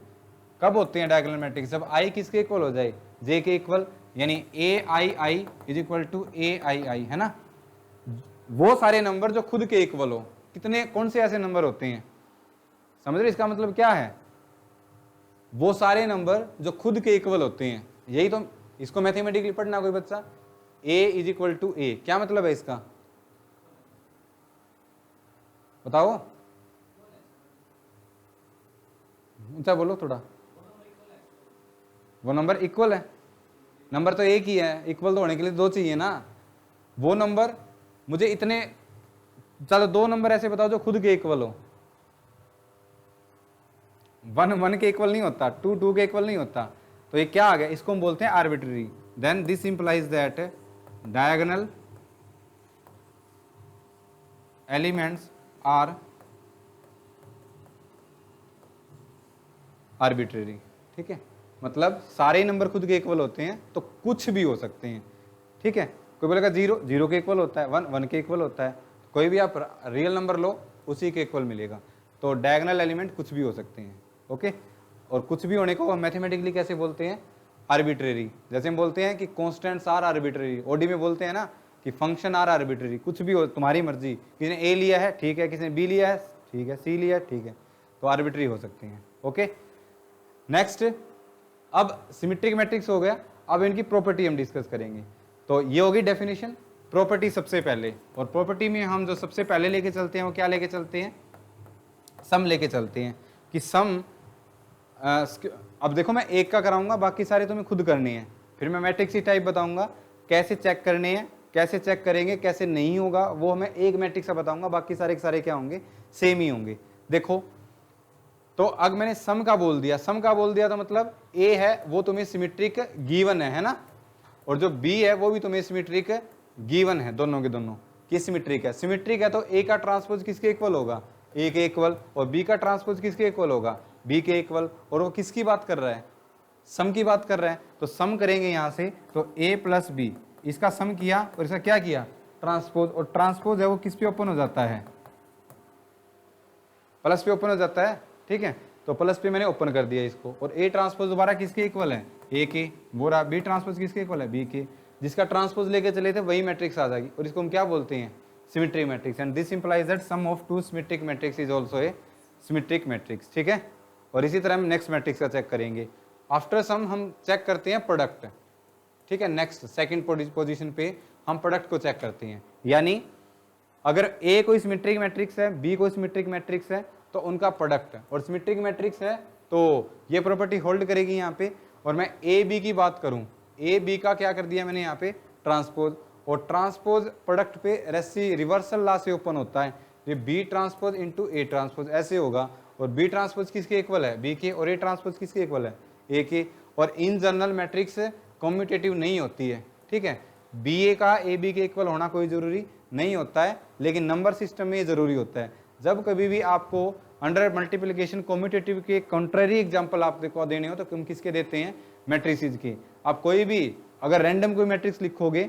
कब होते हैं डायगोनल मैट्रिक्स? जब आई किसके इक्वल हो जाए? जे के इक्वल, यानी AII is equal to AII, है ना। वो सारे नंबर जो खुद के इक्वल हो। कितने, कौन से ऐसे नंबर होते हैं? समझ रहे इसका मतलब क्या है? वो सारे नंबर जो खुद के इक्वल होते हैं, यही तो इसको मैथमेटिकली पढ़ना कोई बच्चा। A is equal to A, क्या मतलब है इसका? बताओ, ऊंचा बोलो थोड़ा। वो नंबर इक्वल है, नंबर तो एक ही है, इक्वल तो होने के लिए 2 चाहिए ना। वो नंबर मुझे इतने, चलो 2 नंबर ऐसे बताओ जो खुद के इक्वल हो। 1 के इक्वल नहीं होता, 2 के इक्वल नहीं होता। तो ये क्या आ गया? इसको हम बोलते हैं arbitrary. Then this implies that diagonal elements are arbitrary, ठीक है। मतलब सारे नंबर खुद के इक्वल होते हैं तो कुछ भी हो सकते हैं, ठीक है। कोई बोलेगा 0 के इक्वल होता है, 1 के इक्वल होता है, कोई भी आप रियल नंबर लो उसी के इक्वल मिलेगा। तो डायगोनल एलिमेंट कुछ भी हो सकते हैं, ओके। और कुछ भी होने को हम मैथमेटिकली कैसे बोलते हैं? आर्बिट्ररी। जैसे हम बोलते हैं कि कॉन्स्टेंट्स आर आर्बिट्ररी, ओडी में बोलते हैं ना कि फंक्शन आर आर्बिट्ररी। कुछ भी हो, तुम्हारी मर्जी, किसी ने ए लिया है ठीक है, किसी ने बी लिया है ठीक है, सी लिया है ठीक है, तो आर्बिट्ररी हो सकते हैं, ओके। नेक्स्ट, अब सिमेट्रिक मैट्रिक्स हो गया, अब इनकी प्रॉपर्टी हम डिस्कस करेंगे। तो ये होगी डेफिनेशन, प्रॉपर्टी सबसे पहले। और प्रॉपर्टी में हम जो सबसे पहले लेके चलते हैं वो क्या लेके चलते हैं? सम लेके चलते हैं कि सम, अब देखो मैं एक का कराऊंगा, बाकी सारे तुम्हें खुद करने हैं। फिर मैं मैट्रिक्स ही टाइप बताऊंगा कैसे चेक करने हैं, कैसे चेक करेंगे, कैसे नहीं होगा वो मैं एक मैट्रिक्स का बताऊंगा, बाकी सारे के सारे क्या होंगे? सेम ही होंगे। देखो, तो अगर मैंने सम का बोल दिया, सम का बोल दिया तो मतलब ए है वो तुम्हें सिमेट्रिक गिवन है ना, और जो बी है वो भी तुम्हें सिमेट्रिक गिवन है, दोनों के दोनों की सिमेट्रिक है। सिमेट्रिक है तो ए का ट्रांसपोज किसके इक्वल होगा? ए के इक्वल, और बी का ट्रांसपोज किसके इक्वल होगा? बी के इक्वल। और वो किसकी बात कर रहा है? सम की बात कर रहा है। तो सम करेंगे यहां से, तो ए प्लस बी, इसका सम किया और इसका क्या किया? ट्रांसपोज। और ट्रांसपोज है वो किस पे ओपन हो जाता है? प्लस पे ओपन हो जाता है, ठीक है। तो प्लस पे मैंने ओपन कर दिया इसको। और ए ट्रांसपोज दोबारा किसके इक्वल है? ए के। बोरा बी ट्रांसपोज किसके इक्वल है? बी के। जिसका ट्रांसपोज लेके चले थे वही मैट्रिक्स आ जाएगी, और इसको हम क्या बोलते हैं? Symmetric matrix. And this implies that sum of 2 symmetric matrix is also a symmetric matrix, ठीक है। और इसी तरह हम नेक्स्ट मैट्रिक्स का चेक करेंगे। आफ्टर सम हम चेक करते हैं प्रोडक्ट, ठीक है। नेक्स्ट सेकंड पोजीशन पे हम प्रोडक्ट को चेक करते हैं। यानी अगर ए कोई सिमेट्रिक मैट्रिक्स है, बी कोई सिमेट्रिक मैट्रिक्स है, तो उनका प्रोडक्ट, और सिमेट्रिक मैट्रिक्स है तो ये प्रॉपर्टी होल्ड करेगी यहाँ पे। और मैं ए बी की बात करूँ, ए बी का क्या कर दिया मैंने यहाँ पे ट्रांसपोज, और ट्रांसपोज प्रोडक्ट पे रेसी रिवर्सल लॉ से ओपन होता है, ये B transpose into A transpose ऐसे होगा। और बी ट्रांसपोज किसके इक्वल है, बी के, और ए ट्रांसपोज किसके इक्वल है, ए के। और इन जनरल मैट्रिक्स कम्यूटेटिव नहीं होती है, ठीक है। बी ए का ए बी के इक्वल होना कोई ज़रूरी नहीं होता है, लेकिन नंबर सिस्टम में ये ज़रूरी होता है। जब कभी भी आपको अंडर मल्टीप्लिकेशन कम्यूटेटिव के कंट्ररी एग्जांपल आपको देने हो तो हम किसके देते हैं, मैट्रिसेस के। आप कोई भी अगर रैंडम कोई मैट्रिक्स लिखोगे,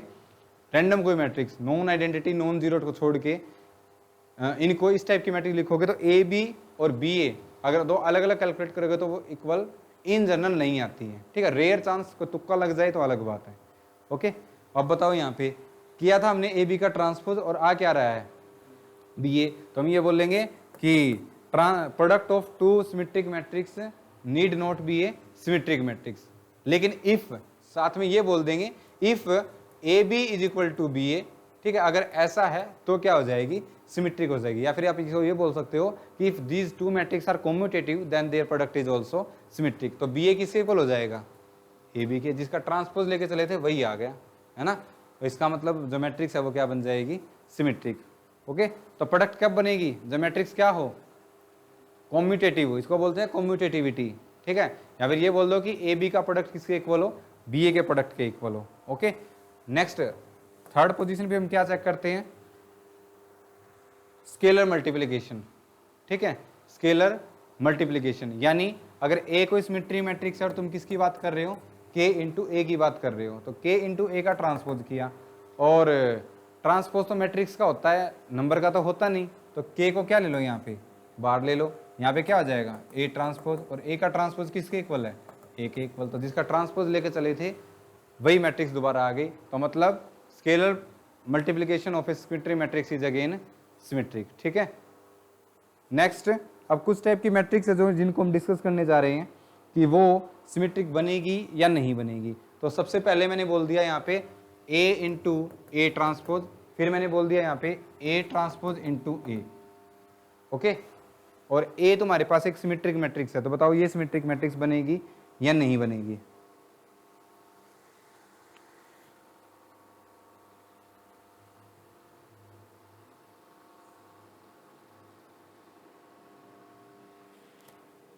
रैंडम कोई matrix non identity non zero को छोड़ के इनको इस टाइप की मैट्रिक्स लिखोगे तो ए बी और बी ए अगर दो अलग अलग कैलकुलेट करोगे तो वो इक्वल इन जनरल नहीं आती है, ठीक है। रेयर चांस को तुक्का लग जाए तो अलग बात है, ओके। अब बताओ यहाँ पे किया था हमने ए बी का ट्रांसपोज और आ क्या रहा है बी ए, तो हम ये बोलेंगे कि product of two symmetric matrix need not be a symmetric matrix. लेकिन इफ साथ में ये बोल देंगे if A B is equal to B A, ठीक है। अगर ऐसा है तो क्या हो जाएगी, सिमेट्रिक हो जाएगी। या फिर आप इसको ये बोल सकते हो कि if these two matrix are commutative then their product is also symmetric. तो बी ए किसके इक्वल हो जाएगा, ए बी के, जिसका ट्रांसपोज लेके चले थे वही आ गया, है ना। तो इसका मतलब जो मैट्रिक्स है वो क्या बन जाएगी, सिमेट्रिक, ओके। तो प्रोडक्ट कब बनेगी, जो मैट्रिक्स क्या हो, कम्यूटेटिव हो, इसको बोलते हैं कम्यूटेटिविटी, ठीक है। या फिर ये बोल दो कि ए बी का प्रोडक्ट किसके इक्वल हो, बी ए के प्रोडक्ट के इक्वल हो, ओके। नेक्स्ट थर्ड पोजीशन पे हम क्या चेक करते हैं, स्केलर मल्टीप्लिकेशन, ठीक है। स्केलर मल्टीप्लिकेशन यानी अगर ए कोई सिमेट्री मैट्रिक्स है और तुम किसकी बात कर रहे हो, के इंटू ए की बात कर रहे हो, तो के इंटू ए का ट्रांसपोज किया। और ट्रांसपोज तो मैट्रिक्स का होता है, नंबर का तो होता नहीं, तो के को क्या ले लो यहाँ पे बाहर ले लो, यहाँ पे क्या हो जाएगा ए ट्रांसपोज, और ए का ट्रांसपोज किसके इक्वल है, ए के इक्वल। तो जिसका ट्रांसपोज लेके चले थे वही मैट्रिक्स दोबारा आ गई। तो मतलब scalar multiplication of A symmetry matrix is again symmetric, ठीक है। नेक्स्ट अब कुछ टाइप की मैट्रिक्स है जो जिनको हम डिस्कस करने जा रहे हैं कि वो सिमेट्रिक बनेगी या नहीं बनेगी। तो सबसे पहले मैंने बोल दिया यहाँ पे ए इंटू ए ट्रांसपोज, फिर मैंने बोल दिया यहाँ पे ए ट्रांसपोज इंटू ए, ओके। और ए तुम्हारे पास एक सिमेट्रिक मैट्रिक्स है, तो बताओ ये सिमेट्रिक मैट्रिक्स बनेगी या नहीं बनेगी।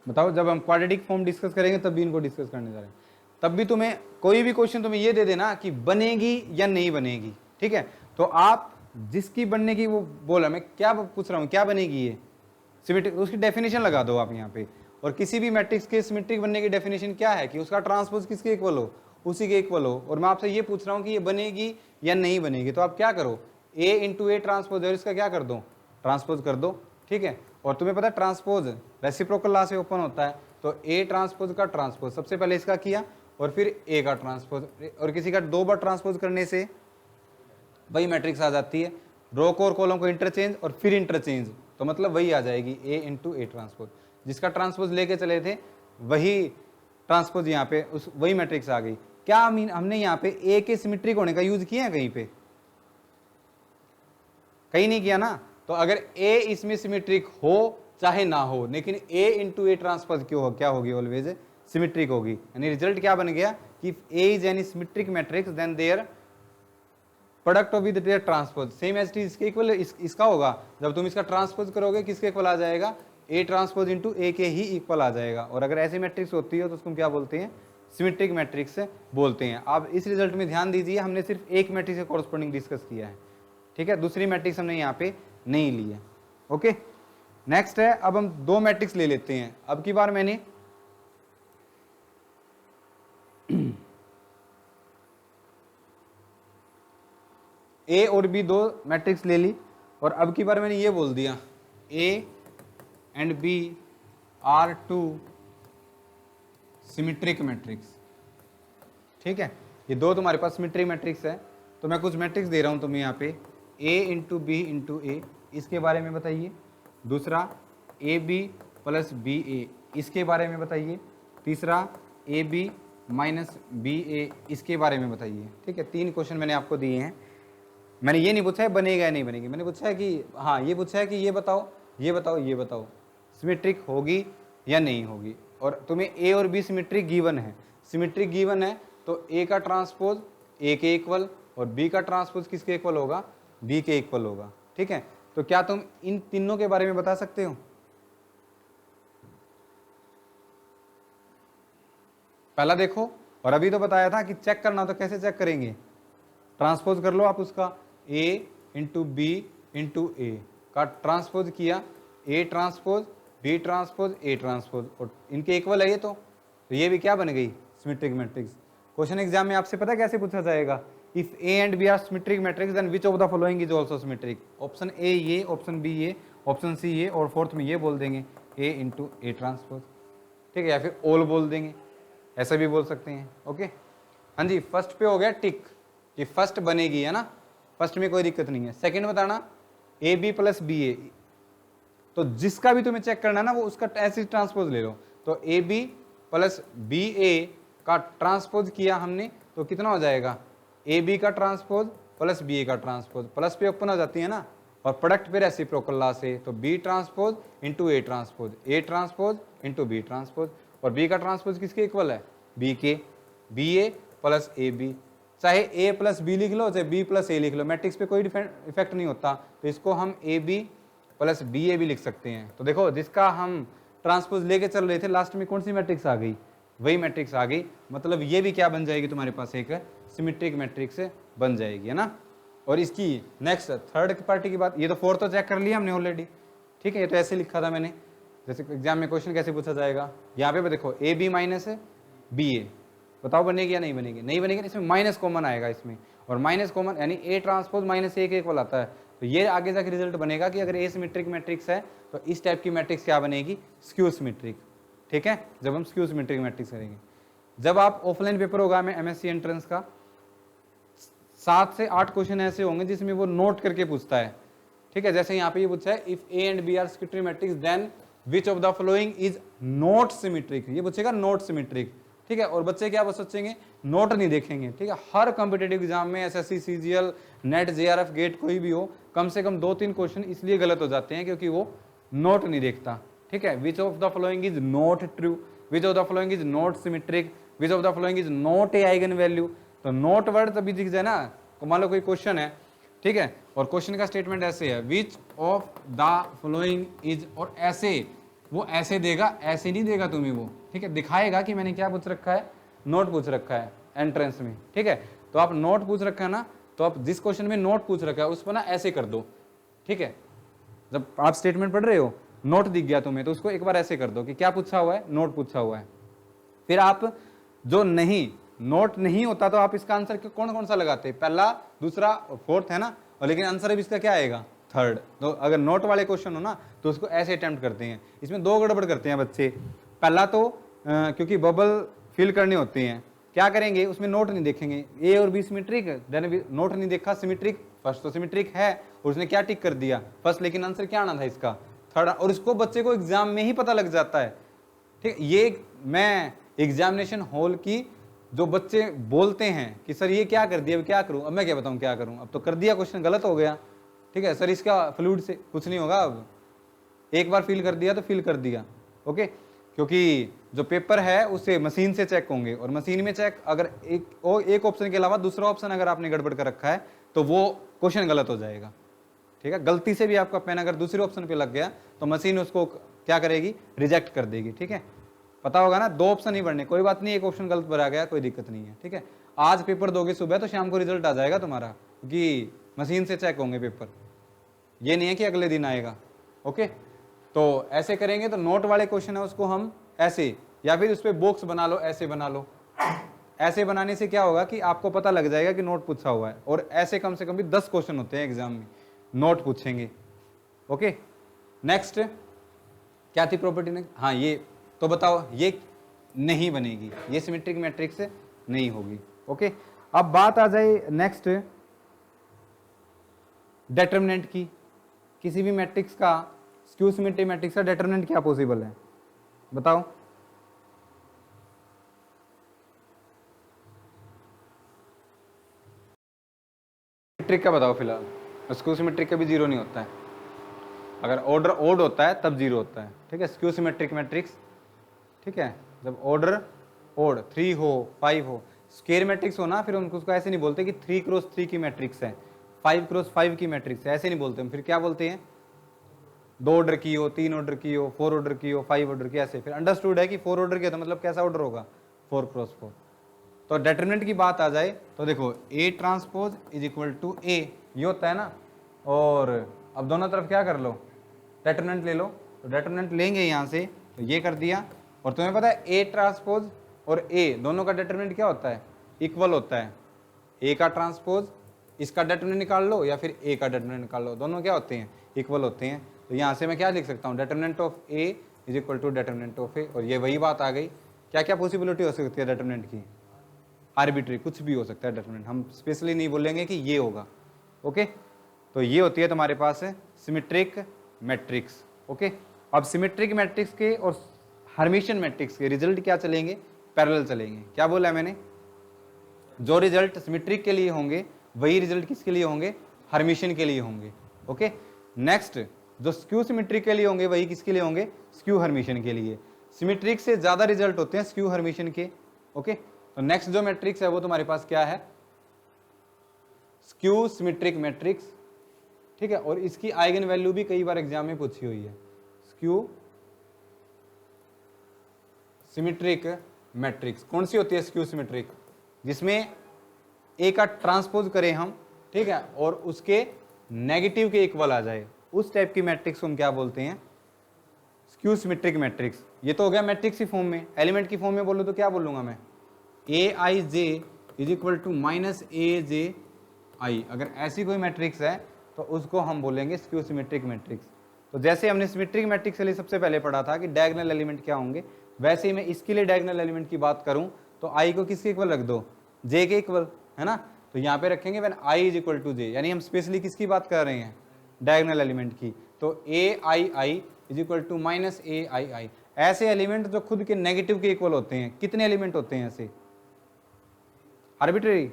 बताओ, जब हम क्वाड्रेटिक फॉर्म डिस्कस करेंगे तब भी इनको डिस्कस करने जा रहे हैं, तब भी तुम्हें कोई भी क्वेश्चन तुम्हें ये दे देना कि बनेगी या नहीं बनेगी, ठीक है। तो आप जिसकी बनने की वो बोला, मैं क्या पूछ रहा हूँ, क्या बनेगी ये सिमेट्रिक, उसकी डेफिनेशन लगा दो आप यहाँ पे। और किसी भी मैट्रिक्स के सिमेट्रिक बनने की डेफिनेशन क्या है कि उसका ट्रांसपोज किसके इक्वल हो, उसी के इक्वल हो। और मैं आपसे ये पूछ रहा हूँ कि ये बनेगी या नहीं बनेगी, तो आप क्या करो, ए इंटू ए ट्रांसपोज और इसका क्या कर दो, ट्रांसपोज कर दो, ठीक है। और तुम्हें पता है ट्रांसपोज रेसिप्रोकल लॉ से ओपन होता है, तो ए ट्रांसपोज का ट्रांसपोज सबसे पहले इसका किया और फिर ए का ट्रांसपोज, और किसी का दो बार ट्रांसपोज करने से वही मैट्रिक्स आ जाती है। रो को और कॉलम को इंटरचेंज और फिर इंटरचेंज, तो मतलब वही आ जाएगी ए इंटू ए ट्रांसपोज। जिसका ट्रांसपोज लेके चले थे वही ट्रांसपोज यहाँ पे उस वही मैट्रिक्स आ गई। क्या हमने यहाँ पे ए के सिमेट्रिक होने का यूज किया है कहीं पे, कहीं नहीं किया ना। तो अगर ए इसमें सिमेट्रिक हो चाहे ना हो, लेकिन ए इंटू ए ट्रांसपोज क्यों हो, क्या होगी, ऑलवेज सिमेट्रिक होगी। यानी रिजल्ट क्या बन गया कि A is any symmetric matrix then their product of with their transpose same as it इसके इक्वल इसका होगा। जब तुम इसका ट्रांसपोज करोगे किसके इक्वल आ जाएगा, ए ट्रांसपोज इंटू ए के ही इक्वल आ जाएगा। और अगर ऐसी मैट्रिक्स होती है तो उसको क्या बोलते हैं, सिमेट्रिक मैट्रिक्स बोलते हैं। आप इस रिजल्ट में ध्यान दीजिए, हमने सिर्फ एक मैट्रिक्स के कॉरस्पॉन्डिंग डिस्कस किया है, ठीक है। दूसरी मैट्रिक्स हमने यहाँ पे नहीं ली है, ओके। नेक्स्ट है, अब हम दो मैट्रिक्स ले लेते हैं। अब की बार मैंने ए और बी दो मैट्रिक्स ले ली, और अब की बार मैंने ये बोल दिया A and B are two symmetric matrix, ठीक है। ये दो तुम्हारे पास सिमेट्रिक मैट्रिक्स है, तो मैं कुछ मैट्रिक्स दे रहा हूं तुम्हें यहाँ पे, ए इंटू बी इंटू ए, इसके बारे में बताइए। दूसरा ए बी प्लस बी ए, इसके बारे में बताइए। तीसरा ए बी माइनस बी ए, इसके बारे में बताइए, ठीक है। तीन क्वेश्चन मैंने आपको दिए हैं। मैंने ये नहीं पूछा है बनेगा या नहीं बनेगी, मैंने पूछा है कि हाँ, ये पूछा है कि ये बताओ ये बताओ ये बताओ सिमेट्रिक होगी या नहीं होगी। और तुम्हें ए और बी सिमेट्रिक गिवन है, सिमेट्रिक गिवन है तो ए का ट्रांसपोज ए के इक्वल और बी का ट्रांसपोज किसके इक्वल होगा, बी के इक्वल होगा। ठीक है, तो क्या तुम इन तीनों के बारे में बता सकते हो? पहला देखो, और अभी तो बताया था कि चेक करना, तो कैसे चेक करेंगे, ट्रांसपोज कर लो आप उसका, a into B into A का ट्रांसपोज किया, a transpose B transpose A transpose, और इनके इक्वल है ये तो ये भी क्या बन गई, सिमेट्रिक मैट्रिक्स। क्वेश्चन एग्जाम में आपसे पता कैसे पूछा जाएगा, if A and B are symmetric matrix then which of the following is also symmetric. Option A ये, ऑप्शन बी ये, ऑप्शन सी ये, और फोर्थ में ये बोल देंगे a इंटू ए ट्रांसपोज। ठीक है, या फिर ऑल बोल देंगे, ऐसा भी बोल सकते हैं। ओके, हाँ जी, फर्स्ट पे हो गया टिक कि फर्स्ट बनेगी, है ना, फर्स्ट में कोई दिक्कत नहीं है। सेकंड बताना ए बी प्लस बी ए, तो जिसका भी तुम्हें चेक करना है ना वो उसका ऐसे ट्रांसपोज ले लो। तो ए बी प्लस बी ए का ट्रांसपोज किया हमने तो कितना हो जाएगा, ए बी का ट्रांसपोज प्लस बी ए का ट्रांसपोज, प्लस पे ओपन हो जाती है ना, और प्रोडक्ट पे रेसिप्रोकल लॉ से, तो B transpose into A transpose, A transpose into B transpose, और बी का ट्रांसपोज किसके इक्वल है, बी के, B A plus A B, चाहे ए प्लस बी लिख लो चाहे बी प्लस ए लिख लो, मैट्रिक्स पे कोई इफेक्ट नहीं होता, तो इसको हम ए बी प्लस बी ए भी लिख सकते हैं। तो देखो जिसका हम ट्रांसपोज लेके चल रहे थे लास्ट में कौन सी मैट्रिक्स आ गई, वही मैट्रिक्स आ गई, मतलब ये भी क्या बन जाएगी तुम्हारे पास, एक सिमेट्रिक मैट्रिक्स बन जाएगी, है ना। और इसकी नेक्स्ट थर्ड पार्टी की बात, ये तो फोर्थ तो चेक कर लिया हमने ऑलरेडी। ठीक है, ये तो ऐसे लिखा था मैंने, जैसे एग्जाम में क्वेश्चन कैसे पूछा जाएगा, यहाँ पे देखो ए बी माइनस बी ए, बताओ बनेगी या नहीं बनेगी, नहीं बनेगी, इसमें माइनस कॉमन आएगा इसमें, और माइनस कॉमन यानी ए ट्रांसपोज माइनस ए के इक्वल आता है, तो ये आगे जाके रिजल्ट बनेगा कि अगर ए सिमेट्रिक मैट्रिक्स है तो इस टाइप की मैट्रिक्स क्या बनेगी, स्क्यू सिमेट्रिक। ठीक है, जब हम स्क्यू सिमेट्रिक मैट्रिक्स करेंगे, जब आप ऑफलाइन पेपर होगा में एमएससी एंट्रेंस का 7 से 8 क्वेश्चन ऐसे होंगे जिसमें वो नोट करके पूछता है। ठीक है, जैसे यहाँ पे ये पूछा है if A and B are symmetric matrix then which of the following is not symmetric, ये पूछेगा नॉट सिमेट्रिक। ठीक है, और बच्चे क्या सोचेंगे, नोट नहीं देखेंगे। ठीक है, हर कॉम्पिटेटिव एग्जाम में SSC CGL NET JRF GATE कोई भी हो, कम से कम 2-3 क्वेश्चन इसलिए गलत हो जाते हैं क्योंकि वो नोट नहीं देखता। ठीक है, विच of the following is not true, which of the following is not symmetric, which of the following is not A eigen value, तो नोट वर्ड तभी दिख जाए ना, मान लो कोई क्वेश्चन है, ठीक है, और क्वेश्चन का स्टेटमेंट ऐसे है विच ऑफ द फॉलोइंग इज, और ऐसे वो ऐसे देगा, ऐसे नहीं देगा तुम्हें वो। ठीक है, दिखाएगा कि मैंने क्या पूछ रखा है, नोट पूछ रखा है एंट्रेंस में। ठीक है, तो आप नोट पूछ रखा है ना, तो आप जिस क्वेश्चन में नोट पूछ रखा है उस पर ना ऐसे कर दो। ठीक है, जब आप स्टेटमेंट पढ़ रहे हो नोट दिख गया तुम्हें तो उसको एक बार ऐसे कर दो कि क्या पूछा हुआ है, नोट पूछा हुआ है। फिर आप जो नहीं नोट नहीं होता तो आप इसका आंसर कौन कौन सा लगाते हैं, पहला दूसरा फोर्थ, है ना, और लेकिन आंसर अब इसका क्या आएगा, थर्ड। तो अगर नोट वाले क्वेश्चन हो ना तो उसको ऐसे अटेम्प्ट करते हैं। इसमें 2 गड़बड़ करते हैं बच्चे, पहला तो क्योंकि बबल फिल करने होते हैं, क्या करेंगे उसमें नोट नहीं देखेंगे, ए और बी सिमेट्रिक, देन नोट नहीं देखा सिमेट्रिक, फर्स्ट तो सिमेट्रिक है और उसने क्या टिक कर दिया फर्स्ट, लेकिन आंसर क्या आना था इसका थर्ड, और इसको बच्चे को एग्जाम में ही पता लग जाता है। ठीक, ये मैं एग्जामिनेशन हॉल की जो बच्चे बोलते हैं कि सर ये क्या कर दिया, अब क्या करूं, अब मैं क्या बताऊं क्या करूं, अब तो कर दिया क्वेश्चन गलत हो गया। ठीक है सर, इसका फ्लूइड से कुछ नहीं होगा, अब एक बार फिल कर दिया तो फिल कर दिया। ओके, क्योंकि जो पेपर है उसे मशीन से चेक होंगे, और मशीन में चेक अगर एक ऑप्शन के अलावा दूसरा ऑप्शन अगर आपने गड़बड़ कर रखा है तो वो क्वेश्चन गलत हो जाएगा। ठीक है, गलती से भी आपका पेन अगर दूसरे ऑप्शन पे लग गया तो मशीन उसको क्या करेगी, रिजेक्ट कर देगी। ठीक है, पता होगा ना, 2 ऑप्शन ही भरने, कोई बात नहीं, एक ऑप्शन गलत भरा गया कोई दिक्कत नहीं है। ठीक है, आज पेपर दोगे सुबह तो शाम को रिजल्ट आ जाएगा तुम्हारा, क्योंकि मशीन से चेक होंगे पेपर, ये नहीं है कि अगले दिन आएगा। ओके, तो ऐसे करेंगे तो नोट वाले क्वेश्चन है उसको हम ऐसे, या फिर उस पर बॉक्स बना लो, ऐसे बना लो। ऐसे बनाने से क्या होगा कि आपको पता लग जाएगा कि नोट पूछा हुआ है, और ऐसे कम से कम भी 10 क्वेश्चन होते हैं एग्जाम में, नोट पूछेंगे। ओके, नेक्स्ट क्या थी प्रॉपर्टी ने, हाँ ये तो बताओ, ये नहीं बनेगी, ये सिमेट्रिक मैट्रिक्स नहीं होगी। ओके, अब बात आ जाए नेक्स्ट डिटरमिनेंट की, किसी भी मैट्रिक्स का, स्क्यू सिमेट्रिक मैट्रिक्स का डिटरमिनेंट क्या पॉसिबल है, बताओ। सिमेट्रिक का बताओ फिलहाल, स्क्यू सिमेट्रिक का भी 0 नहीं होता है, अगर ऑर्डर ओड होता है तब 0 होता है। ठीक है, स्क्यू सिमेट्रिक मैट्रिक्स ठीक है, जब ऑर्डर ओड 3 हो 5 हो, स्क्वायर मैट्रिक्स हो ना, फिर हम उसको ऐसे नहीं बोलते कि 3 क्रॉस 3 की मैट्रिक्स है, 5 क्रॉस 5 की मैट्रिक्स है, ऐसे नहीं बोलते हम। फिर क्या बोलते हैं, 2 ऑर्डर की हो, 3 ऑर्डर की हो, 4 ऑर्डर की हो, 5 ऑर्डर की, ऐसे। फिर अंडरस्टूड है कि 4 ऑर्डर की है तो मतलब कैसा ऑर्डर होगा, 4 क्रॉस 4। तो डिटरमिनेंट की बात आ जाए तो देखो A transpose is equal to A, ये होता है ना। और अब दोनों तरफ क्या कर लो, डिटरमिनेंट ले लो। तो डिटरमिनेंट लेंगे यहाँ से, तो ये कर दिया। और तुम्हें पता है ए ट्रांसपोज और ए दोनों का डिटरमिनेंट क्या होता है, इक्वल होता है। ए का ट्रांसपोज इसका डिटरमिनेंट निकाल लो या फिर ए का डिटरमिनेंट निकाल लो, दोनों क्या होते हैं, इक्वल होते हैं। तो यहाँ से मैं क्या लिख सकता हूँ, determinant of A is equal to determinant of A. और ये वही बात आ गई, क्या क्या पॉसिबिलिटी हो सकती है डिटरमिनेंट की, आर्बिट्री कुछ भी हो सकता है डिटरमिनेंट, हम स्पेशली नहीं बोलेंगे कि ये होगा। ओके, तो ये होती है तुम्हारे पास सिमेट्रिक मैट्रिक्स। ओके, अब सिमेट्रिक मैट्रिक्स के और हर्मिशियन मैट्रिक्स के रिजल्ट क्या चलेंगे, पैरेलल चलेंगे। क्या बोला है मैंने, जो रिजल्ट सिमेट्रिक के लिए होंगे वही रिजल्ट किसके लिए होंगे, हर्मिशियन के लिए होंगे। ओके, नेक्स्ट जो स्क्यू सिमेट्रिक के लिए होंगे वही किसके लिए होंगे, स्क्यू हर्मिशियन के लिए। सिमेट्रिक से ज्यादा रिजल्ट होते हैं स्क्यू हर्मिशियन के। ओके, तो नेक्स्ट जो मैट्रिक्स है वो तुम्हारे पास क्या है, स्क्यू सिमेट्रिक मैट्रिक्स। ठीक है, और इसकी आइगन वैल्यू भी कई बार एग्जाम में पूछी हुई है, स्क्यू सिमेट्रिक मैट्रिक्स। कौन सी होती है स्क्यू सिमेट्रिक, जिसमें ए का ट्रांसपोज करें हम, ठीक है, और उसके नेगेटिव के इक्वल आ जाए, उस टाइप की मैट्रिक्स को हम क्या बोलते हैं, स्क्यू सिमेट्रिक मैट्रिक्स। ये तो हो गया मैट्रिक्स की फॉर्म में। एलिमेंट की फॉर्म में बोलूं तो क्या बोलूंगा मैं, ए I J is equal to minus ए जे आई। अगर ऐसी कोई मैट्रिक्स है तो उसको हम बोलेंगे स्क्यू सिमेट्रिक मैट्रिक्स। तो जैसे हमने सिमेट्रिक मैट्रिक्स के लिए सबसे पहले पढ़ा था कि डायगोनल एलिमेंट क्या होंगे, वैसे ही मैं इसके लिए डायगोनल एलिमेंट की बात करूं तो आई को किसके इक्वल रख दो, जे के इक्वल, है ना। तो यहाँ पे रखेंगे when I is equal to J, यानी हम स्पेशली किसकी बात कर रहे हैं, डायगोनल एलिमेंट की। तो A I I is equal to minus A I आई। ऐसे एलिमेंट जो खुद के नेगेटिव के इक्वल होते हैं, कितने एलिमेंट होते हैं ऐसे, आर्बिट्रेरी,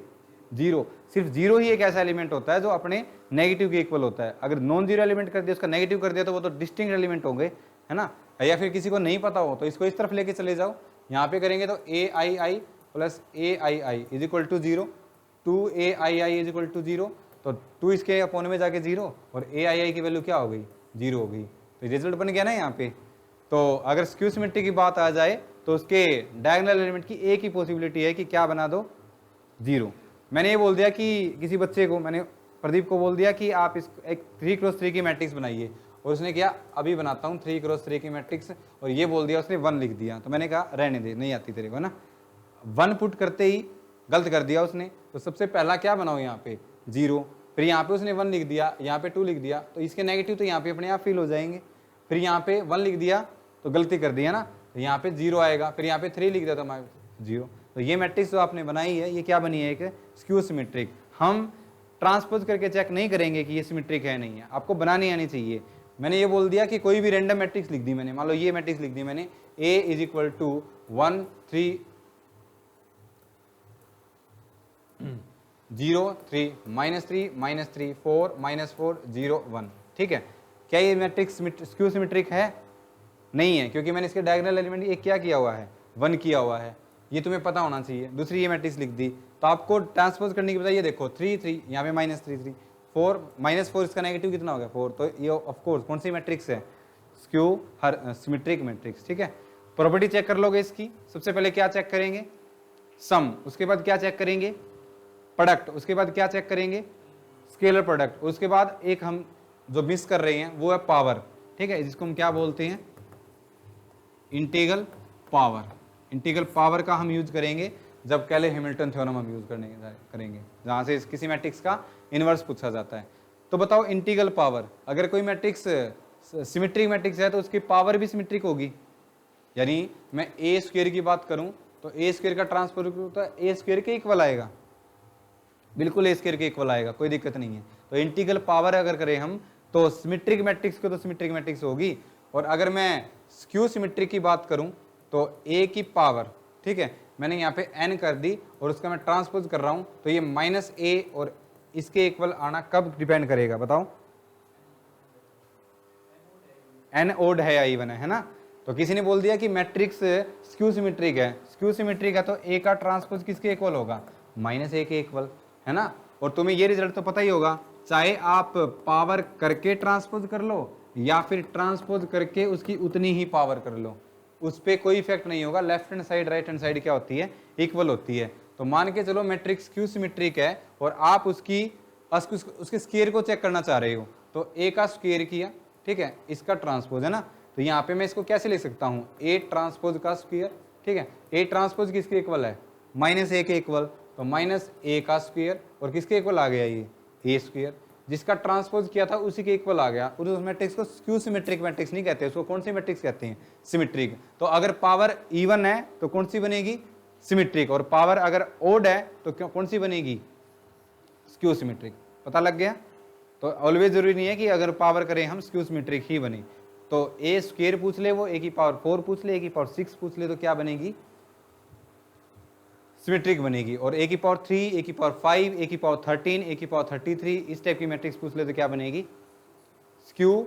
जीरो। सिर्फ जीरो ही एक ऐसा एलिमेंट होता है जो अपने नेगेटिव के इक्वल होता है। अगर नॉन जीरो एलिमेंट कर दिया, उसका नेगेटिव कर दिया, तो वो तो डिस्टिंक्ट एलिमेंट होंगे, है ना। या फिर किसी को नहीं पता हो तो इसको इस तरफ लेके चले जाओ, यहाँ पे करेंगे तो A I I plus A I I is equal to zero, 2 A I I is equal to zero. तो 2 इसके अपोन में जाके जीरो, और ए आई आई की वैल्यू क्या हो गई, जीरो हो गई। तो रिजल्ट बन गया ना यहाँ पे। तो अगर स्क्यू सिमेट्री की बात आ जाए तो उसके डायगोनल एलिमेंट की एक ही पॉसिबिलिटी है कि क्या बना दो, जीरो। मैंने ये बोल दिया कि किसी बच्चे को, मैंने प्रदीप को बोल दिया कि आप इस एक 3 क्रॉस 3 की मैट्रिक्स बनाइए, और उसने किया अभी बनाता हूँ 3 क्रॉस 3 की मैट्रिक्स, और ये बोल दिया उसने 1 लिख दिया। तो मैंने कहा रहने दे, नहीं आती तेरे को ना, 1 पुट करते ही गलत कर दिया उसने। तो सबसे पहला क्या बनाओ यहाँ पे, जीरो। फिर यहाँ पे उसने 1 लिख दिया, यहाँ पे 2 लिख दिया, तो इसके नेगेटिव तो यहाँ पे अपने आप फिल हो जाएंगे। फिर यहाँ पे 1 लिख दिया तो गलती कर दिया ना, तो यहाँ पे 0 आएगा। फिर यहाँ पे 3 लिख दिया तो हमारे 0। तो ये मैट्रिक्स जो आपने बनाई है ये क्या बनी है, एक स्क्यू सिमेट्रिक। हम ट्रांसपोज करके चेक नहीं करेंगे कि ये सिमेट्रिक है नहीं है, आपको बनानी आनी चाहिए। मैंने ये बोल दिया कि कोई भी रैंडम मैट्रिक्स लिख दी मैंने, मान लो ये मैट्रिक्स लिख दी मैंने, ए इज इक्वल टू 1 3 0 3 -3 -3 4 -4 0 1। ठीक है, क्या ये मैट्रिक्स स्क्यू सिमेट्रिक है, नहीं है, क्योंकि मैंने इसके डायगोनल एलिमेंट एक क्या किया हुआ है, 1 किया हुआ है। ये तुम्हें पता होना चाहिए। दूसरी ये मैट्रिक्स लिख दी, तो आपको ट्रांसपोज करने की बजाय ये देखो 3 3, यहाँ पे -3 3 4 -4, इसका नेगेटिव कितना हो गया 4। तो ये ऑफ कोर्स कौन सी मैट्रिक्स है, स्क्यू सिमेट्रिक मैट्रिक्स। ठीक है, प्रॉपर्टी चेक कर लोगे इसकी। सबसे पहले क्या चेक करेंगे, सम, उसके बाद क्या चेक करेंगे, प्रोडक्ट, उसके बाद क्या चेक करेंगे, स्केलर प्रोडक्ट, उसके बाद एक हम जो मिस कर रहे हैं वो है पावर। ठीक है, जिसको हम क्या बोलते हैं, इंटीग्रल पावर। इंटीग्रल पावर का हम यूज करेंगे जब कैले हैमिल्टन थ्योरम हम यूज करेंगे, जहां से किसी मैट्रिक्स का इनवर्स पूछा जाता है। तो बताओ इंटीग्रल पावर, अगर कोई मैट्रिक्स सिमेट्रिक मैट्रिक्स है तो उसकी पावर भी सिमेट्रिक होगी। यानी मैं ए स्क्वायर की बात करूं तो ए स्क्वायर का ट्रांसफर तो ए स्क्वायर के इक्वल आएगा, बिल्कुल ए स्क्वायर के इक्वल आएगा, कोई दिक्कत नहीं है। तो इंटीग्रल पावर अगर करें हम तो सिमेट्रिक मैट्रिक्स को तो सिमेट्रिक मैट्रिक्स होगी। और अगर मैं स्क्यू सिमेट्रिक की बात करूं तो ए की पावर, ठीक है, मैंने यहाँ पे n कर दी और उसका मैं ट्रांसपोज कर रहा हूं, तो ये -a और इसके इक्वल आना कब डिपेंड करेगा बताओ, n ओड है या इवन है ना। तो किसी ने बोल दिया कि मैट्रिक्स स्क्यू सिमेट्रिक है, स्क्यू सिमेट्रिक है तो ए का ट्रांसपोज किसके इक्वल होगा, -a के इक्वल, है ना। और तुम्हें ये रिजल्ट तो पता ही होगा, चाहे आप पावर करके ट्रांसपोज कर लो या फिर ट्रांसपोज करके उसकी उतनी ही पावर कर लो, उस पर कोई इफेक्ट नहीं होगा। Left hand side right hand side क्या होती है, इक्वल होती है। तो मान के चलो मैट्रिक्स स्क्यू सिमेट्रिक है और आप उसके स्क्वायर को चेक करना चाह रहे हो, तो ए का स्क्वायर किया, ठीक है, इसका ट्रांसपोज है ना, तो यहाँ पे मैं इसको कैसे लिख सकता हूँ, ए ट्रांसपोज का स्क्वायर, ठीक है। ए ट्रांसपोज किसके इक्वल है, -a के इक्वल, तो -a का स्क्वायर और किसके इक्वल आ गया ये, ए स्क्वायर, जिसका ट्रांसपोज किया था उसी के इक्वल आ गया। उस मैट्रिक्स को स्क्यू सिमेट्रिक मैट्रिक्स नहीं कहते, उसको कौन सी मैट्रिक्स कहते हैं, सिमेट्रिक। तो अगर पावर इवन है तो कौन सी बनेगी, सिमेट्रिक, और पावर अगर ओड है तो कौन सी बनेगी, स्क्यू सिमेट्रिक। पता लग गया। तो ऑलवेज जरूरी नहीं है कि अगर पावर करें हम स्क्यू सिमेट्रिक ही बने। तो ए स्क्वायर पूछ ले, वो ए की पावर 4 पूछ ले, ए की पावर 6 पूछ ले, तो क्या बनेगी, सिमेट्रिक बनेगी। और ए की पावर 3, ए की पावर 5, ए की पावर 13, ए की पावर 33, इस टाइप की मैट्रिक्स पूछ ले तो क्या बनेगी, स्क्यू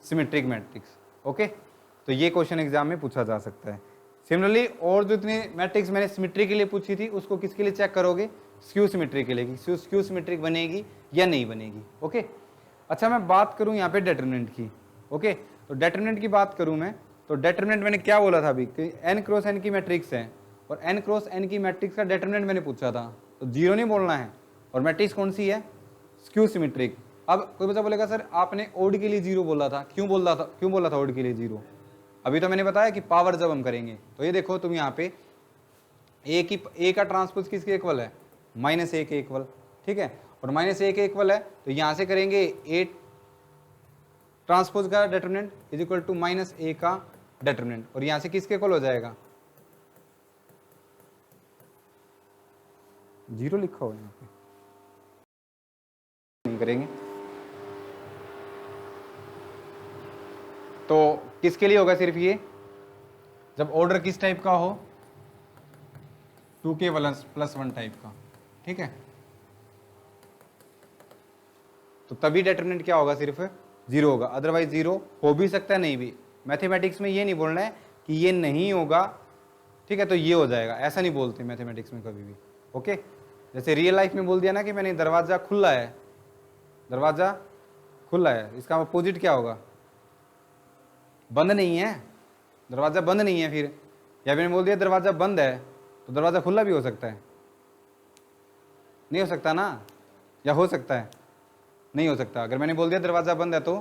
सिमेट्रिक मैट्रिक्स। ओके, तो ये क्वेश्चन एग्जाम में पूछा जा सकता है। सिमिलरली और जो इतनी मैट्रिक्स मैंने सिमेट्री के लिए पूछी थी उसको किसके लिए चेक करोगे, स्क्यू सिमेट्री के लिए, स्क्यू सिमेट्रिक बनेगी या नहीं बनेगी। ओके, अच्छा मैं बात करूं यहाँ पे डिटरमिनेंट की। ओके, तो डिटरमिनेंट की बात करूं मैं, तो डिटरमिनेंट मैंने क्या बोला था अभी कि n क्रॉस n की मैट्रिक्स है और n क्रॉस n की मैट्रिक्स का डिटरमिनेंट मैंने पूछा था, तो 0 नहीं बोलना है। और मैट्रिक्स कौन सी है, स्क्यू सिमेट्रिक। अब कोई बच्चा बोलेगा सर आपने ओड के लिए 0 बोला था, क्यों बोला था ओड के लिए 0। अभी तो मैंने बताया कि पावर जब हम करेंगे, तो ये देखो तुम यहाँ पे ए का ट्रांसपोज किसके इक्वल है, -a के इक्वल, ठीक है। और -a के इक्वल है तो यहाँ से करेंगे ए ट्रांसपोज का determinant is equal to -a का डिटरमिनेंट, और यहाँ से किसके इक्वल हो जाएगा, 0 लिखा हो यहाँ पे, नहीं करेंगे। तो किसके लिए होगा सिर्फ ये, जब ऑर्डर किस टाइप का हो, 2k + 1 टाइप का, ठीक है। तो तभी डिटरमिनेंट क्या होगा, सिर्फ 0 होगा, अदरवाइज 0 हो भी सकता है नहीं भी। मैथमेटिक्स में ये नहीं बोलना है कि ये नहीं होगा, ठीक है, तो ये हो जाएगा, ऐसा नहीं बोलते मैथमेटिक्स में कभी भी। ओके, जैसे रियल लाइफ में बोल दिया ना कि मैंने दरवाजा खुला है, दरवाजा खुला है, इसका अपोजिट क्या होगा, बंद नहीं है, दरवाजा बंद नहीं है। फिर या मैंने बोल दिया दरवाजा बंद है, तो दरवाजा खुला भी हो सकता है, नहीं हो सकता ना, या हो सकता है, नहीं हो सकता। अगर मैंने बोल दिया दरवाजा बंद है तो